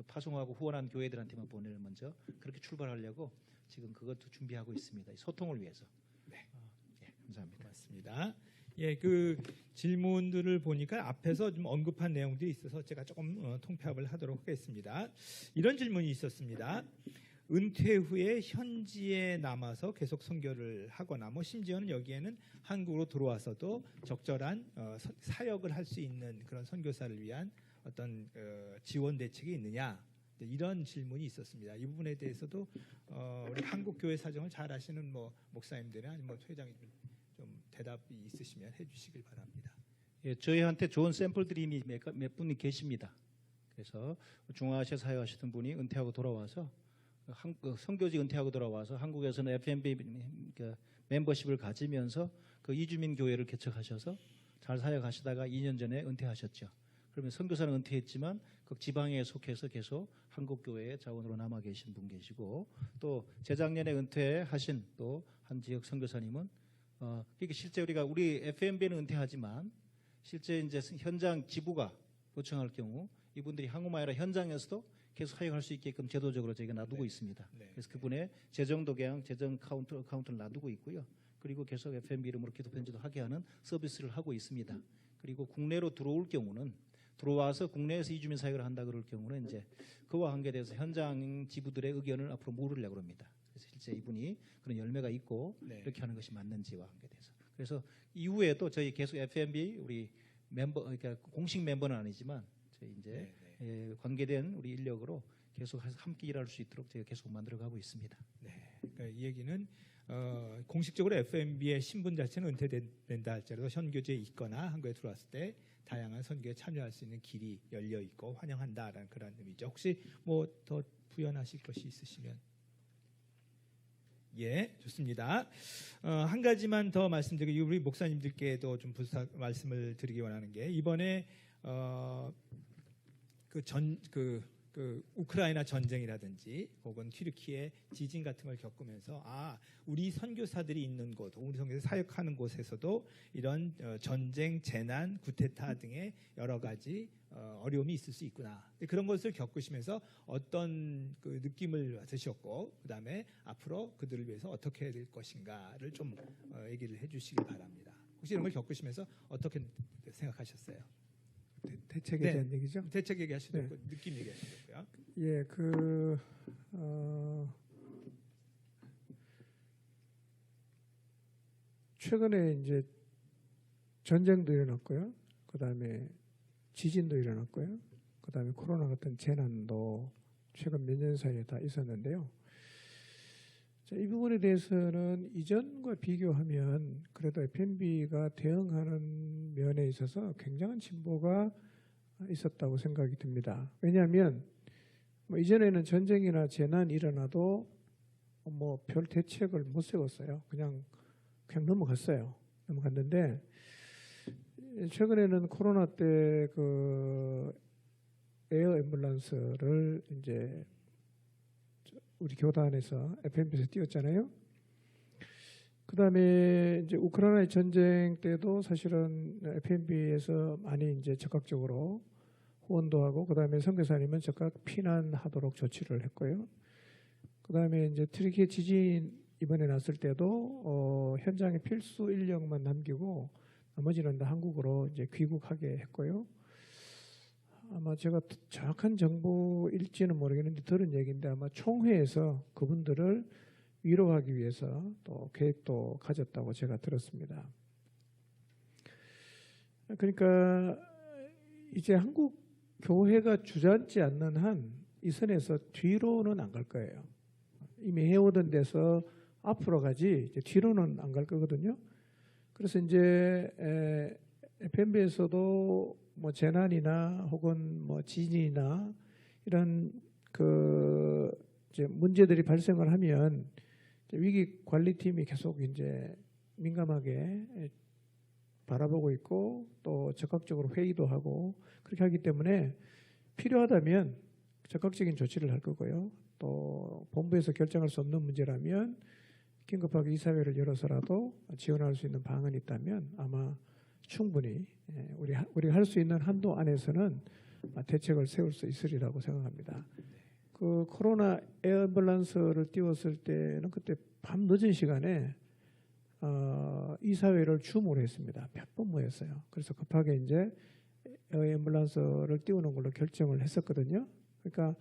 파송하고 후원한 교회들한테만 보내는 먼저 그렇게 출발하려고 지금 그것도 준비하고 있습니다. 소통을 위해서. 감사합니다. 고맙습니다. 그 질문들을 보니까 앞에서 좀 언급한 내용들이 있어서 제가 조금 통폐합을 하도록 하겠습니다. 이런 질문이 있었습니다. 은퇴 후에 현지에 남아서 계속 선교를 하거나 심지어는 여기에는 한국으로 들어와서도 적절한 사역을 할 수 있는 그런 선교사를 위한 어떤 지원 대책이 있느냐 이런 질문이 있었습니다. 이 부분에 대해서도 우리 한국 교회 사정을 잘 아시는 목사님들이나 아니면 회장님 좀 대답이 있으시면 해주시길 바랍니다. 저희한테 좋은 샘플들이 이미 몇 분이 계십니다. 그래서 중앙아시아 사역하시던 분이 은퇴하고 돌아와서 선교지 은퇴하고 돌아와서 한국에서는 FMB 멤버십을 가지면서 그 이주민 교회를 개척하셔서 잘 사역하시다가 2년 전에 은퇴하셨죠. 그러면 선교사는 은퇴했지만 그 지방에 속해서 계속 한국 교회의 자원으로 남아 계신 분 계시고 또 재작년에 은퇴하신 또 한 지역 선교사님은 이게 실제 우리 FMB는 은퇴하지만 실제 이제 현장 지부가 요청할 경우 이분들이 한국마이라 현장에서도 계속 사역할 수 있게끔 제도적으로 저희가 놔두고 있습니다. 그래서 그분의 재정 독양, 재정 카운트를 놔두고 있고요. 그리고 계속 FMB 이름으로 기도 편지도 하게 하는 서비스를 하고 있습니다. 그리고 국내로 들어올 경우는 들어와서 국내에서 이주민 사역을 한다 그럴 경우는 이제 그와 관계돼서 현장 지부들의 의견을 앞으로 물으려고 합니다. 그래서 실제 이분이 그런 열매가 있고 이렇게 하는 것이 맞는지와 관계돼서 그래서 이후에도 저희 계속 FMB 우리 멤버 그러니까 공식 멤버는 아니지만 저희 이제 관계된 우리 인력으로 계속 함께 일할 수 있도록 저희가 계속 만들어가고 있습니다. 그러니까 이 얘기는 공식적으로 FMB의 신분 자체는 은퇴된다 할지라도 선교지에 있거나 한국에 들어왔을 때 다양한 선교에 참여할 수 있는 길이 열려 있고 환영한다라는 그런 의미죠. 혹시 더 부연하실 것이 있으시면 좋습니다. 한 가지만 더 말씀드리고 우리 목사님들께도 좀 말씀을 드리기 원하는 게 이번에 그 우크라이나 전쟁이라든지 혹은 튀르키예 지진 같은 걸 겪으면서 우리 선교사들이 있는 곳, 우리 선교사 사역하는 곳에서도 이런 전쟁, 재난, 쿠데타 등의 여러 가지 어려움이 있을 수 있구나. 그런 것을 겪으시면서 어떤 그 느낌을 받으셨고, 그 다음에 앞으로 그들을 위해서 어떻게 해야 될 것인가를 좀 얘기를 해주시기 바랍니다. 혹시 이런 걸 겪으시면서 어떻게 생각하셨어요? 대책에 대한 얘기죠. 대책 얘기하시도 있고 느낌 얘기하시도 있고요. 예, 최근에 이제 전쟁도 일어났고요. 그 다음에 지진도 일어났고요. 그 다음에 코로나 같은 재난도 최근 몇 년 사이에 다 있었는데요. 자, 이 부분에 대해서는 이전과 비교하면 그래도 F&B가 대응하는 면에 있어서 굉장한 진보가 있었다고 생각이 듭니다. 왜냐하면 뭐 이전에는 전쟁이나 재난이 일어나도 뭐 별 대책을 못 세웠어요. 그냥 넘어갔는데 최근에는 코로나 때 그 에어 앰뷸런스를 이제 우리 교단에서 F&B에서 띄웠잖아요. 그 다음에 이제 우크라이나 전쟁 때도 사실은 F&B에서 많이 이제 적극적으로 후원도 하고, 그 다음에 선교사님은 즉각 피난하도록 조치를 했고요. 그 다음에 이제 튀르키예 지진 이번에 났을 때도 현장에 필수 인력만 남기고 나머지는 다 한국으로 이제 귀국하게 했고요. 아마 제가 정확한 정보일지는 모르겠는데 들은 얘기인데 아마 총회에서 그분들을 위로하기 위해서 또 계획도 가졌다고 제가 들었습니다. 그러니까 이제 한국 교회가 주저앉지 않는 한 이 선에서 뒤로는 안 갈 거예요. 이미 해오던 데서 앞으로 가지 이제 뒤로는 안 갈 거거든요. 그래서 이제 F&B에서도 뭐 재난이나 혹은 뭐 지진이나 이런 그 이제 문제들이 발생을 하면 위기 관리팀이 계속 이제 민감하게 바라보고 있고 또 적극적으로 회의도 하고 그렇게 하기 때문에 필요하다면 적극적인 조치를 할 거고요. 또 본부에서 결정할 수 없는 문제라면 긴급하게 이사회를 열어서라도 지원할 수 있는 방안이 있다면 아마 충분히 우리가 할 수 있는 한도 안에서는 대책을 세울 수 있으리라고 생각합니다. 그 코로나 에어앰뷸런스를 띄웠을 때는 그때 밤 늦은 시간에 이사회를 줌으로 했습니다. 몇 번 모였어요. 그래서 급하게 이제 에어앰뷸런스를 띄우는 걸로 결정을 했었거든요. 그러니까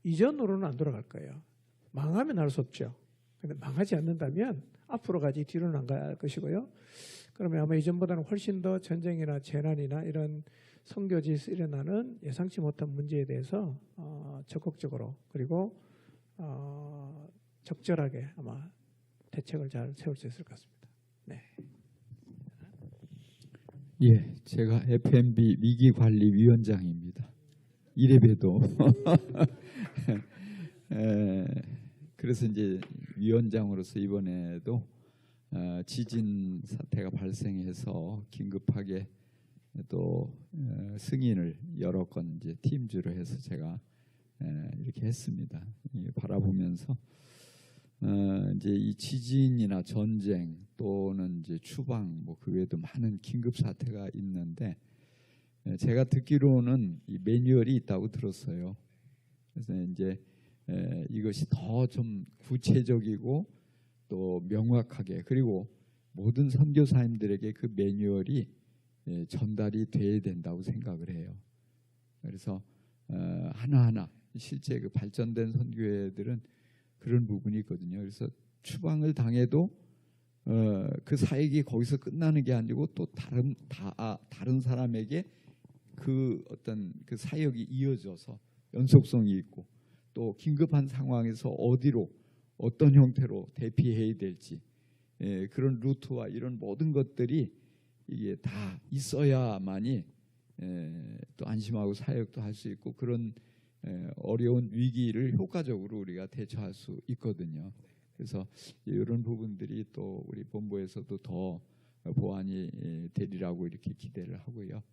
이전으로는 안 돌아갈 거예요. 망하면 할 수 없죠. 근데 망하지 않는다면 앞으로 가지 뒤로는 안 갈 것이고요. 그러면 아마 이전보다는 훨씬 더 전쟁이나 재난이나 이런 선교지에서 일어나는 예상치 못한 문제에 대해서 적극적으로 그리고 적절하게 아마 대책을 잘 세울 수 있을 것 같습니다. 네. 예, 제가 F&B 위기관리위원장입니다. 이래봬도 그래서 이제 위원장으로서 이번에도 지진 사태가 발생해서 긴급하게 또 승인을 여러 건 이제 팀주로 해서 제가 이렇게 했습니다. 바라보면서 이제 이 지진이나 전쟁 또는 이제 추방 뭐 그 외에도 많은 긴급 사태가 있는데 제가 듣기로는 이 매뉴얼이 있다고 들었어요. 그래서 이제 이것이 더 좀 구체적이고 또 명확하게 그리고 모든 선교사님들에게 그 매뉴얼이 전달이 돼야 된다고 생각을 해요. 그래서 하나하나 실제 그 발전된 선교회들은 그런 부분이 있거든요. 그래서 추방을 당해도 그 사역이 거기서 끝나는 게 아니고 또 다른 사람에게 그 어떤 그 사역이 이어져서 연속성이 있고 또 긴급한 상황에서 어디로 어떤 형태로 대피해야 될지 그런 루트와 이런 모든 것들이 이게 다 있어야만이 또 안심하고 사역도 할 수 있고 그런 어려운 위기를 효과적으로 우리가 대처할 수 있거든요. 그래서 이런 부분들이 또 우리 본부에서도 더 보완이 되리라고 이렇게 기대를 하고요.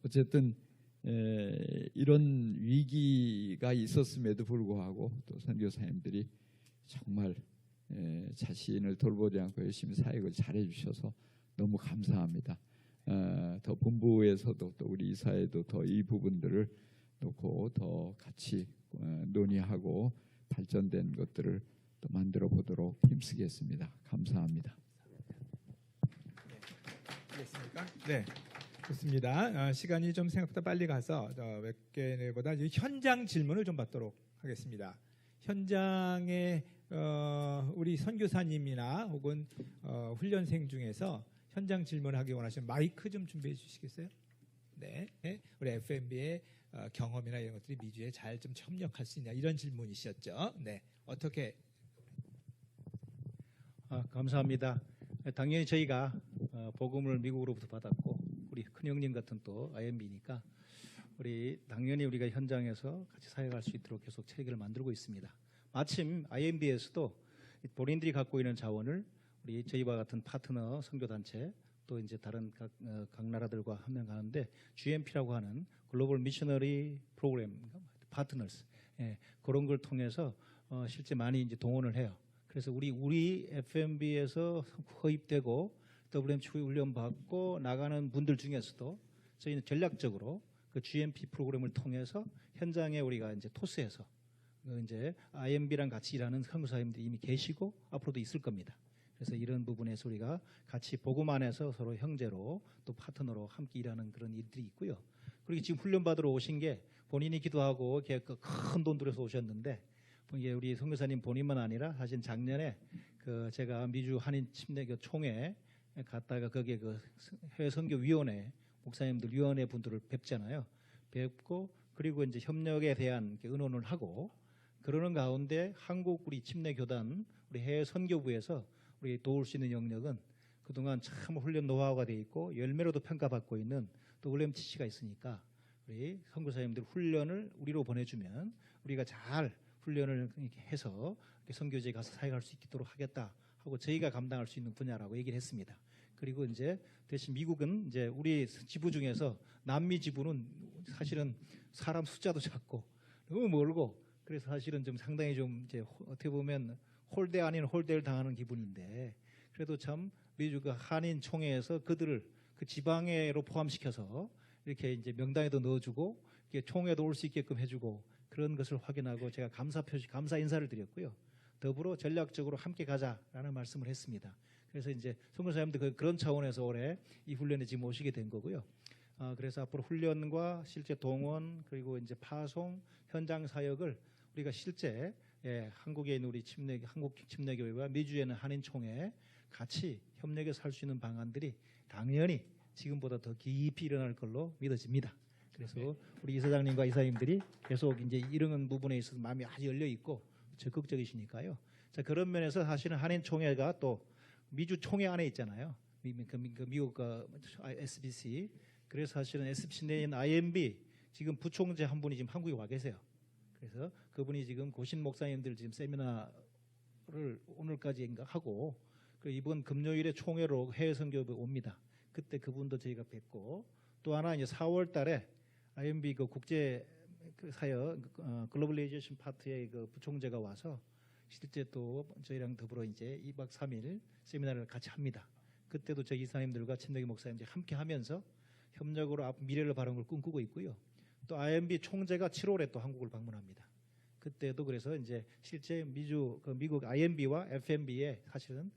어쨌든 이런 위기가 있었음에도 불구하고 또 선교사님들이 정말 자신을 돌보지 않고 열심히 사역을 잘해 주셔서 너무 감사합니다. 더 본부에서도 또 우리 이사회도 더 이 부분들을 놓고 더 같이 논의하고 발전된 것들을 또 만들어 보도록 힘쓰겠습니다. 감사합니다. 알겠습니까? 네, 좋습니다. 시간이 좀 생각보다 빨리 가서 몇 개보다 현장 질문을 좀 받도록 하겠습니다. 현장에 우리 선교사님이나 혹은 훈련생 중에서 현장 질문하기 원하시면 마이크 좀 준비해 주시겠어요? 네, 우리 FMB의 경험이나 이런 것들이 미주에 잘 좀 협력할 수 있냐 이런 질문이셨죠? 네, 어떻게? 감사합니다. 당연히 저희가 복음을 미국으로부터 받았고 우리 큰형님 같은 또 IMB니까 우리 당연히 우리가 현장에서 같이 사역할 수 있도록 계속 체계를 만들고 있습니다. 마침 IMB에서도 본인들이 갖고 있는 자원을 우리 저희와 같은 파트너 선교단체 또 이제 다른 각 나라들과 함량하는데 GMP라고 하는 글로벌 미셔너리 프로그램 파트너스 그런 걸 통해서 실제 많이 이제 동원을 해요. 그래서 우리 FMB에서 허입되고 WMC 훈련 받고 나가는 분들 중에서도 저희는 전략적으로 그 GMP 프로그램을 통해서 현장에 우리가 이제 토스해서 이제 IMB랑 같이 일하는 선교사님들이 이미 계시고 앞으로도 있을 겁니다. 그래서 이런 부분에서 우리가 같이 복음 안에서 서로 형제로 또 파트너로 함께 일하는 그런 일들이 있고요. 그리고 지금 훈련 받으러 오신 게 본인이 기도하고 큰 돈 들여서 오셨는데 이게 우리 선교사님 본인만 아니라 사실 작년에 제가 미주 한인 침례교 총회 갔다가 거기에 해외 선교위원회 목사님들 위원회 분들을 뵙잖아요. 뵙고 그리고 이제 협력에 대한 의논을 하고 그러는 가운데 한국 우리 침례교단 우리 해외 선교부에서 우리 도울 수 있는 영역은 그동안 참 훈련 노하우가 돼 있고 열매로도 평가받고 있는 또 WMTC가 있으니까 우리 선교사님들 훈련을 우리로 보내주면 우리가 잘 훈련을 해서 선교지에 가서 사역할 수 있도록 하겠다 하고 저희가 감당할 수 있는 분야라고 얘기를 했습니다. 그리고 이제 대신 미국은 이제 우리 지부 중에서 남미 지부는 사실은 사람 숫자도 작고 너무 멀고 그래서 사실은 좀 상당히 좀 이제 어떻게 보면 홀대 아닌 홀대를 당하는 기분인데 그래도 참 미주가 한인 총회에서 그들을 그 지방회로 포함시켜서 이렇게 이제 명단에도 넣어주고 이렇게 총회도 올 수 있게끔 해주고 그런 것을 확인하고 제가 감사 인사를 드렸고요. 더불어 전략적으로 함께 가자라는 말씀을 했습니다. 그래서 이제 선교사님들 그런 차원에서 올해 이 훈련에 지금 오시게 된 거고요. 그래서 앞으로 훈련과 실제 동원 그리고 이제 파송 현장 사역을 우리가 실제 한국에 있는 우리 한국 침례교회와 미주에는 한인총회 같이 협력해서 할 수 있는 방안들이 당연히 지금보다 더 깊이 일어날 걸로 믿어집니다. 그래서 우리 이사장님과 이사님들이 계속 이제 이런 부분에 있어서 마음이 아주 열려 있고 적극적이시니까요. 자, 그런 면에서 사실은 한인총회가 또 미주 총회 안에 있잖아요. 미국 SBC. 그래서 사실은 SBC 내인 IMB 지금 부총재 한 분이 지금 한국에 와 계세요. 그래서 그분이 지금 고신 목사님들 지금 세미나를 오늘까지인가 하고 이번 금요일에 총회로 해외 선교부 옵니다. 그때 그분도 저희가 뵙고 또 하나 이제 4월 달에 IMB 국제 사역 글로벌레이제이션 파트의 부총재가 와서 실제 또 저희랑 더불어 이제 2박 3일 세미나를 같이 합니다. 그때도 저희 이사님들과 침례교 목사님들이 함께 하면서 협력으로 미래를 바라는 걸 꿈꾸고 있고요. 또 IMB 총재가 7월에 또 한국을 방문합니다. 그때도 그래서 이제 실제 미국 IMB와 FMB의 사실은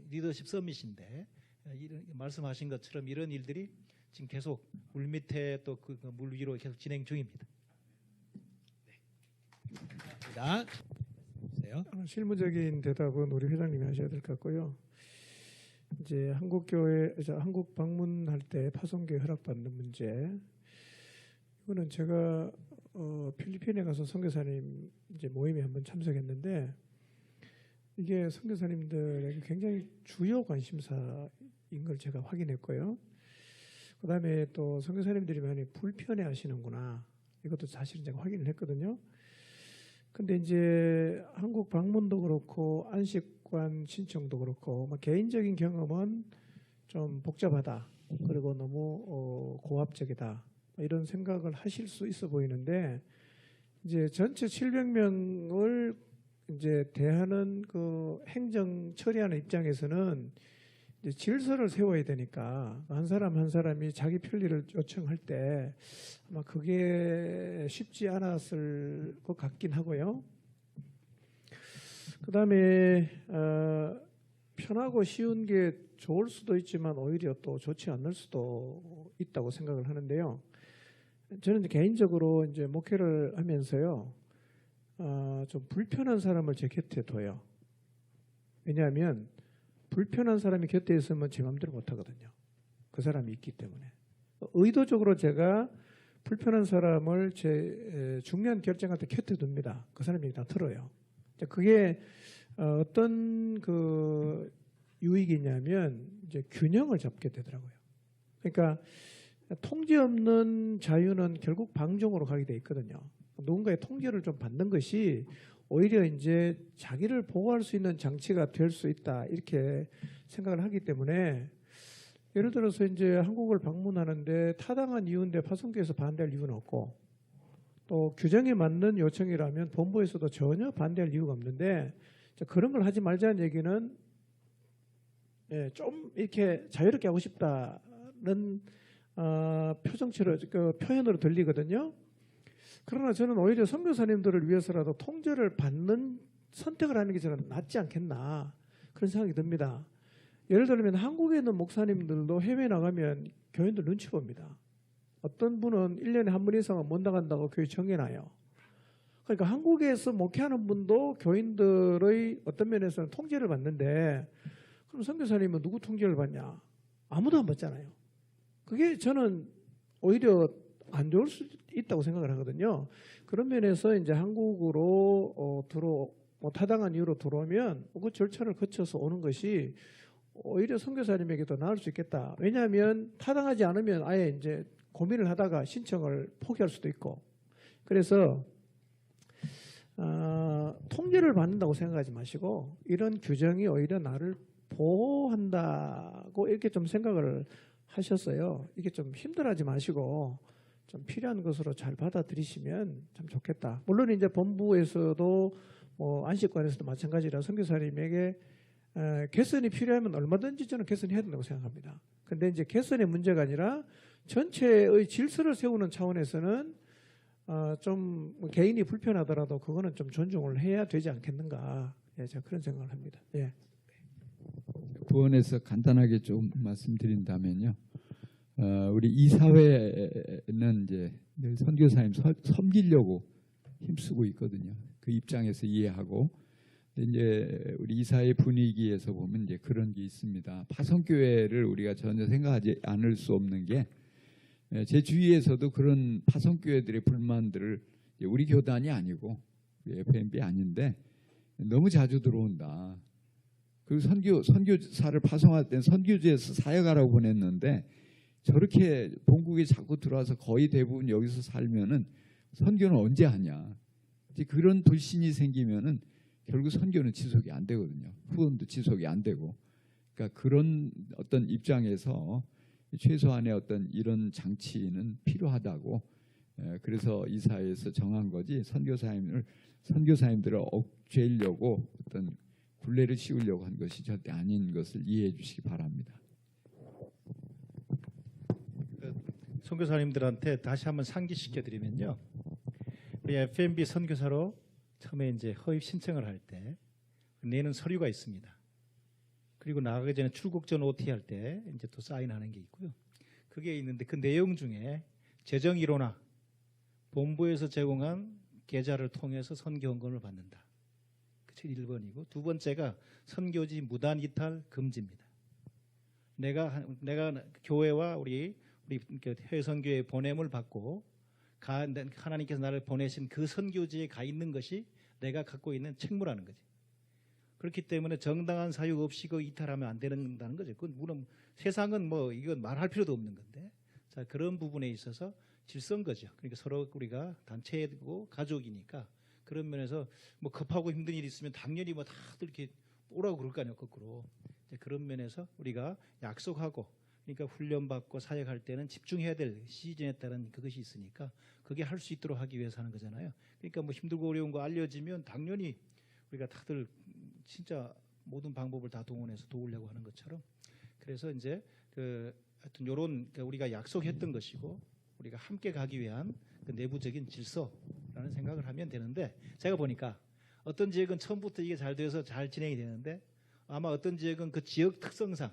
리더십 서밋인데 말씀하신 것처럼 이런 일들이 지금 계속 물 밑에 또 물 위로 계속 진행 중입니다. 네. 실무적인 대답은 우리 회장님이 하셔야 될 것 같고요. 이제 한국 방문할 때 파송교회 허락받는 문제. 이거는 제가 필리핀에 가서 선교사님 이제 모임에 한번 참석했는데 이게 선교사님들에게 굉장히 주요 관심사인 걸 제가 확인했고요. 그다음에 또 선교사님들이 많이 불편해하시는구나. 이것도 사실은 제가 확인을 했거든요. 근데 이제 한국 방문도 그렇고 안식관 신청도 그렇고 개인적인 경험은 좀 복잡하다. 그리고 너무 고압적이다. 이런 생각을 하실 수 있어 보이는데 이제 전체 700명을 이제 대하는 그 행정 처리하는 입장에서는 이제 질서를 세워야 되니까 한 사람 한 사람이 자기 편리를 요청할 때 아마 그게 쉽지 않았을 것 같긴 하고요. 그다음에 편하고 쉬운 게 좋을 수도 있지만 오히려 또 좋지 않을 수도 있다고 생각을 하는데요. 저는 개인적으로 이제 목회를 하면서요, 좀 불편한 사람을 제 곁에 둬요. 왜냐하면 불편한 사람이 곁에 있으면 제 마음대로 못 하거든요. 그 사람이 있기 때문에. 의도적으로 제가 불편한 사람을 제 중요한 결정할 때 곁에 둡니다. 그 사람 얘기 다 들어요. 그게 어떤 그 유익이냐면 이제 균형을 잡게 되더라고요. 그러니까 통제 없는 자유는 결국 방종으로 가게 돼 있거든요. 누군가의 통제를 좀 받는 것이 오히려 이제 자기를 보호할 수 있는 장치가 될 수 있다 이렇게 생각을 하기 때문에 예를 들어서 이제 한국을 방문하는데 타당한 이유인데 파송교에서 반대할 이유는 없고 또 규정에 맞는 요청이라면 본부에서도 전혀 반대할 이유가 없는데 그런 걸 하지 말자는 얘기는 좀 이렇게 자유롭게 하고 싶다는 표정처럼 그 표현으로 들리거든요. 그러나 저는 오히려 선교사님들을 위해서라도 통제를 받는 선택을 하는 게 저는 낫지 않겠나 그런 생각이 듭니다. 예를 들면 한국에 있는 목사님들도 해외 나가면 교인들 눈치 봅니다. 어떤 분은 1년에 한 번 이상은 못 나간다고 교회 정해놔요. 그러니까 한국에서 목회하는 분도 교인들의 어떤 면에서는 통제를 받는데 그럼 선교사님은 누구 통제를 받냐? 아무도 안 받잖아요. 그게 저는 오히려 안 좋을 수 있다고 생각을 하거든요. 그런 면에서 이제 한국으로 타당한 이유로 들어오면 그 절차를 거쳐서 오는 것이 오히려 선교사님에게도 나을 수 있겠다. 왜냐하면 타당하지 않으면 아예 이제 고민을 하다가 신청을 포기할 수도 있고. 그래서 통제를 받는다고 생각하지 마시고 이런 규정이 오히려 나를 보호한다고 이렇게 좀 생각을 하셨어요. 이게 좀 힘들어하지 마시고 좀 필요한 것으로 잘 받아들이시면 참 좋겠다. 물론 이제 본부에서도 안식관에서도 마찬가지라 선교사님에게 개선이 필요하면 얼마든지 저는 개선해야 된다고 생각합니다. 근데 이제 개선의 문제가 아니라 전체의 질서를 세우는 차원에서는 좀 개인이 불편하더라도 그거는 좀 존중을 해야 되지 않겠는가. 예, 제가 그런 생각을 합니다. 예. 부원에서 간단하게 좀 말씀드린다면요. 우리 이사회는 이제 늘 선교사님 섬기려고 힘쓰고 있거든요. 그 입장에서 이해하고. 근데 이제 우리 이사회 분위기에서 보면 이제 그런 게 있습니다. 파송교회를 우리가 전혀 생각하지 않을 수 없는 게 제 주위에서도 그런 파송교회들의 불만들을 우리 교단이 아니고 우리 FMB 아닌데 너무 자주 들어온다. 그 선교사를 파송할 때 선교지에서 사역하라고 보냈는데 저렇게 본국에 자꾸 들어와서 거의 대부분 여기서 살면은 선교는 언제 하냐. 이제 그런 불신이 생기면은 결국 선교는 지속이 안 되거든요. 후원도 지속이 안 되고. 그러니까 그런 어떤 입장에서 최소한의 어떤 이런 장치는 필요하다고. 그래서 이사회에서 정한 거지 선교사님들을 억죄려고 어떤 굴레를 씌우려고 한 것이 절대 아닌 것을 이해해 주시기 바랍니다. 선교사님들한테 다시 한번 상기시켜 드리면요. 우리 FMB 선교사로 처음에 이제 허입 신청을 할 때 내는 서류가 있습니다. 그리고 나가기 전에 출국 전 OT 할 때 이제 또 사인하는 게 있고요. 그게 있는데 그 내용 중에 재정 1호나 본부에서 제공한 계좌를 통해서 선교 헌금을 받는다. 그게 1번이고 두 번째가 선교지 무단 이탈 금지입니다. 내가 교회와 우리 해외 선교에 보냄을 받고 하나님께서 나를 보내신 그 선교지에 가 있는 것이 내가 갖고 있는 책무라는 거지. 그렇기 때문에 정당한 사유 없이 그 이탈하면 안 된다는 거죠. 그건 물론 세상은 뭐 이건 말할 필요도 없는 건데, 자 그런 부분에 있어서 질서인 거죠. 그러니까 서로 우리가 단체고 가족이니까 그런 면에서 뭐 급하고 힘든 일이 있으면 당연히 뭐 다들 이렇게 오라고 그럴 거 아니에요, 거꾸로. 그런 면에서 우리가 약속하고 그러니까 훈련받고 사역할 때는 집중해야 될 시즌에 따른 그것이 있으니까 그게 할 수 있도록 하기 위해서 하는 거잖아요. 그러니까 뭐 힘들고 어려운 거 알려지면 당연히 우리가 다들 진짜 모든 방법을 다 동원해서 도우려고 하는 것처럼, 그래서 이제 하여튼 요런 우리가 약속했던 것이고 우리가 함께 가기 위한 그 내부적인 질서라는 생각을 하면 되는데, 제가 보니까 어떤 지역은 처음부터 이게 잘 되어서 잘 진행이 되는데 아마 어떤 지역은 그 지역 특성상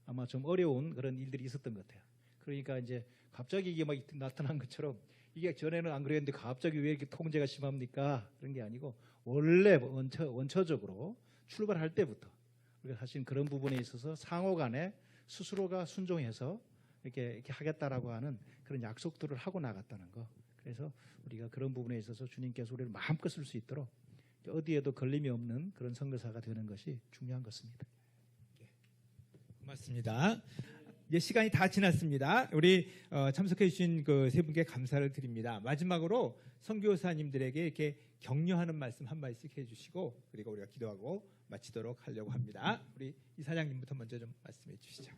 아마 좀 어려운 그런 일들이 있었던 것 같아요. 그러니까 이제 갑자기 이게 막 나타난 것처럼, 이게 전에는 안 그랬는데 갑자기 왜 이렇게 통제가 심합니까? 그런 게 아니고 원래 원초적으로 출발할 때부터 우리가 사실 그런 부분에 있어서 상호 간에 스스로가 순종해서 이렇게 하겠다라고 하는 그런 약속들을 하고 나갔다는 거. 그래서 우리가 그런 부분에 있어서 주님께서 우리를 마음껏 쓸 수 있도록 어디에도 걸림이 없는 그런 선교사가 되는 것이 중요한 것입니다. 고맙습니다. 이제 시간이 다 지났습니다. 우리 참석해 주신 그 세 분께 감사를 드립니다. 마지막으로 선교사님들에게 이렇게 격려하는 말씀 한 말씩 해주시고 그리고 우리가 기도하고 마치도록 하려고 합니다. 우리 이사장님부터 먼저 좀 말씀해 주시죠.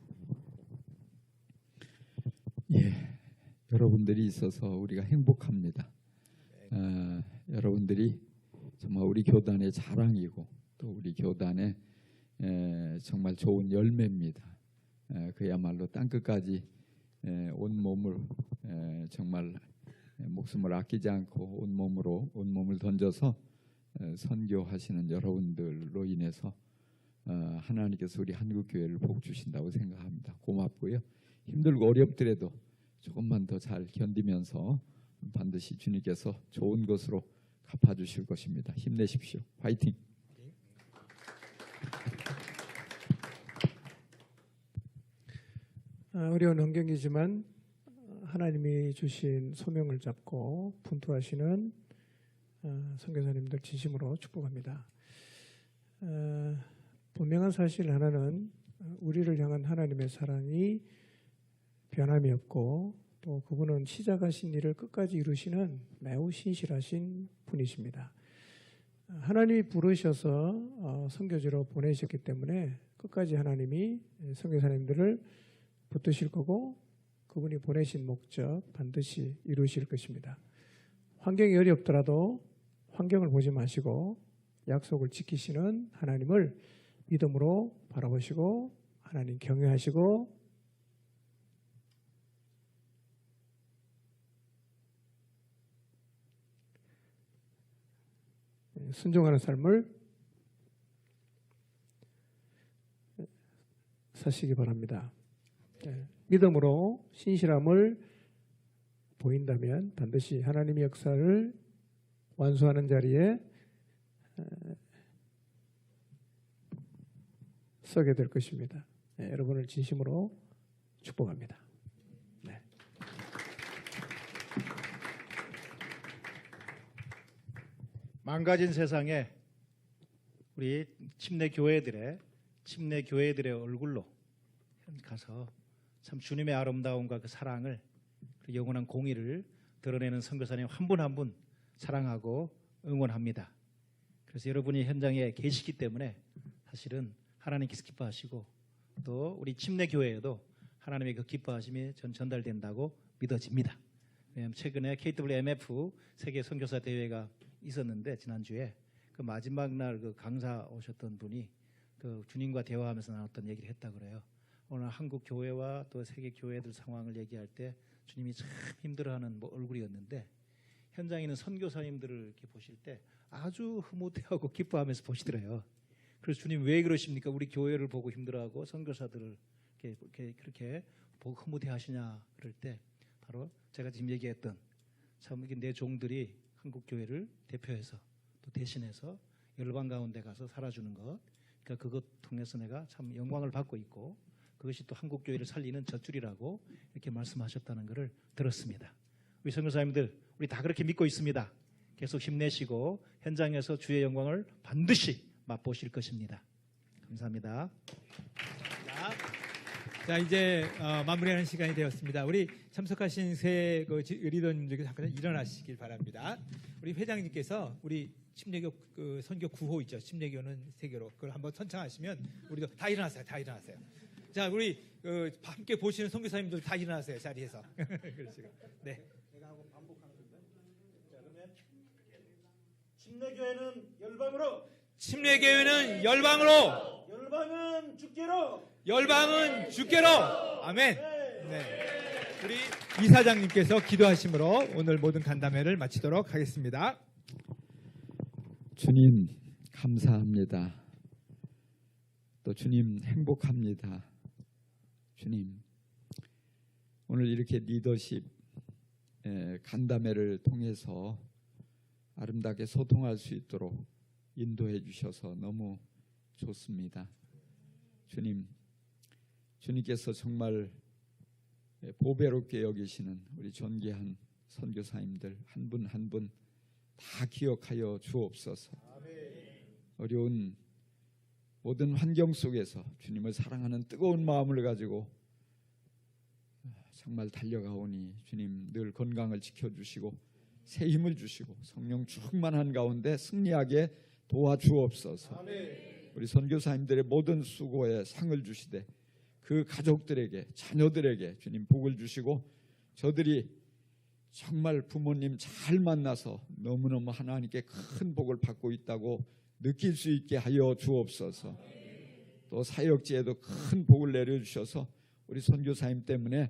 예, 여러분들이 있어서 우리가 행복합니다. 여러분들이 정말 우리 교단의 자랑이고 또 우리 교단의 정말 좋은 열매입니다. 그야말로 땅끝까지 온 몸을 정말 목숨을 아끼지 않고 온 몸을 던져서 선교하시는 여러분들로 인해서 하나님께서 우리 한국교회를 복 주신다고 생각합니다. 고맙고요. 힘들고 어렵더라도 조금만 더 잘 견디면서 반드시 주님께서 좋은 것으로 갚아주실 것입니다. 힘내십시오. 화이팅! 어려운 환경이지만 하나님이 주신 소명을 잡고 분투하시는 선교사님들 진심으로 축복합니다. 분명한 사실 하나는 우리를 향한 하나님의 사랑이 변함이 없고 또 그분은 시작하신 일을 끝까지 이루시는 매우 신실하신 분이십니다. 하나님이 부르셔서 선교지로 보내셨기 때문에 끝까지 하나님이 선교사님들을 붙드실 거고 그분이 보내신 목적 반드시 이루실 것입니다. 환경이 어렵더라도 환경을 보지 마시고 약속을 지키시는 하나님을 믿음으로 바라보시고 하나님 경외하시고 순종하는 삶을 사시기 바랍니다. 믿음으로 신실함을 보인다면 반드시 하나님의 역사를 완수하는 자리에 서게 될 것입니다. 여러분을 진심으로 축복합니다. 네. 망가진 세상에 우리 침례 교회들의 얼굴로 가서 참 주님의 아름다움과 그 사랑을, 그 영원한 공의를 드러내는 선교사님 한 분 한 분 사랑하고 응원합니다. 그래서 여러분이 현장에 계시기 때문에 사실은 하나님께서 기뻐하시고 또 우리 침례 교회에도 하나님의 그 기뻐하심이 전달된다고 믿어집니다. 왜냐하면 최근에 KWMF 세계 선교사 대회가 있었는데 지난주에 그 마지막 날 그 강사 오셨던 분이 그 주님과 대화하면서 나눴던 얘기를 했다 그래요. 오늘 한국 교회와 또 세계 교회들 상황을 얘기할 때 주님이 참 힘들어하는 얼굴이었는데 현장에 있는 선교사님들을 이렇게 보실 때 아주 흐뭇해하고 기뻐하면서 보시더래요. 그래서 주님 왜 그러십니까? 우리 교회를 보고 힘들어하고 선교사들을 그렇게 보고 흐뭇해하시냐 그럴 때 바로 제가 지금 얘기했던 참 이게 내 종들이 한국 교회를 대표해서 또 대신해서 열방 가운데 가서 살아주는 것, 그러니까 그것 통해서 내가 참 영광을 받고 있고 그것이 또 한국 교회를 살리는 젖줄이라고 이렇게 말씀하셨다는 것을 들었습니다. 우리 선교사님들 우리 다 그렇게 믿고 있습니다. 계속 힘내시고 현장에서 주의 영광을 반드시 맛보실 것입니다. 감사합니다. 자, 이제 마무리하는 시간이 되었습니다. 우리 참석하신 세 리더님들께서 잠깐 일어나시길 바랍니다. 우리 회장님께서 우리 침례교 그 선교 9호 있죠. 침례교는 세교로 그걸 한번 선창하시면 우리도 다 일어나세요. 자, 우리 함께 보시는 선교사님들 다 일어나세요 자리에서. 그러시고. 네. 제가 하고 반복하는 건데. 자, 그러면 침례교회는 열방으로, 침례교회는 열방으로, 열방은 주께로. 열방은 주께로. 아멘. 네. 우리 이사장님께서 기도하심으로 오늘 모든 간담회를 마치도록 하겠습니다. 주님 감사합니다. 또 주님 행복합니다. 주님 오늘 이렇게 리더십 간담회를 통해서 아름답게 소통할 수 있도록 인도해 주셔서 너무 좋습니다. 주님, 주님께서 정말 보배롭게 여기시는 우리 존귀한 선교사님들 한 분 한 분 다 기억하여 주옵소서. 어려운 모든 환경 속에서 주님을 사랑하는 뜨거운 마음을 가지고 정말 달려가오니 주님 늘 건강을 지켜주시고 새 힘을 주시고 성령 충만한 가운데 승리하게 도와주옵소서. 우리 선교사님들의 모든 수고에 상을 주시되 그 가족들에게 자녀들에게 주님 복을 주시고 저들이 정말 부모님 잘 만나서 너무너무 하나님께 큰 복을 받고 있다고 느낄 수 있게 하여 주옵소서. 또 사역지에도 큰 복을 내려주셔서 우리 선교사님 때문에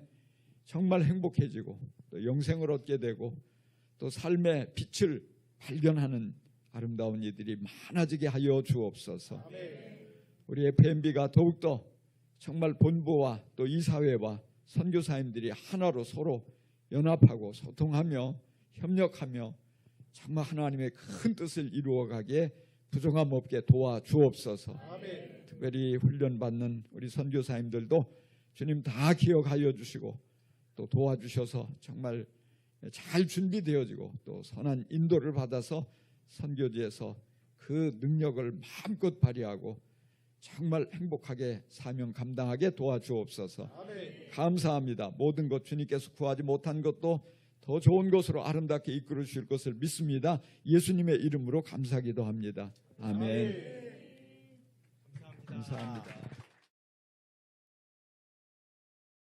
정말 행복해지고 또 영생을 얻게 되고 또 삶의 빛을 발견하는 아름다운 이들이 많아지게 하여 주옵소서. 우리 FMB가 더욱더 정말 본부와 또 이사회와 선교사님들이 하나로 서로 연합하고 소통하며 협력하며 정말 하나님의 큰 뜻을 이루어가게 부정함 없게 도와주옵소서. 특별히 훈련받는 우리 선교사님들도 주님 다 기억하여 주시고 또 도와주셔서 정말 잘 준비되어지고 또 선한 인도를 받아서 선교지에서 그 능력을 마음껏 발휘하고 정말 행복하게 사명 감당하게 도와주옵소서. 감사합니다. 모든 것 주님께서 구하지 못한 것도 더 좋은 것으로 아름답게 이끌어 주실 것을 믿습니다. 예수님의 이름으로 감사기도 합니다. 아멘. 감사합니다.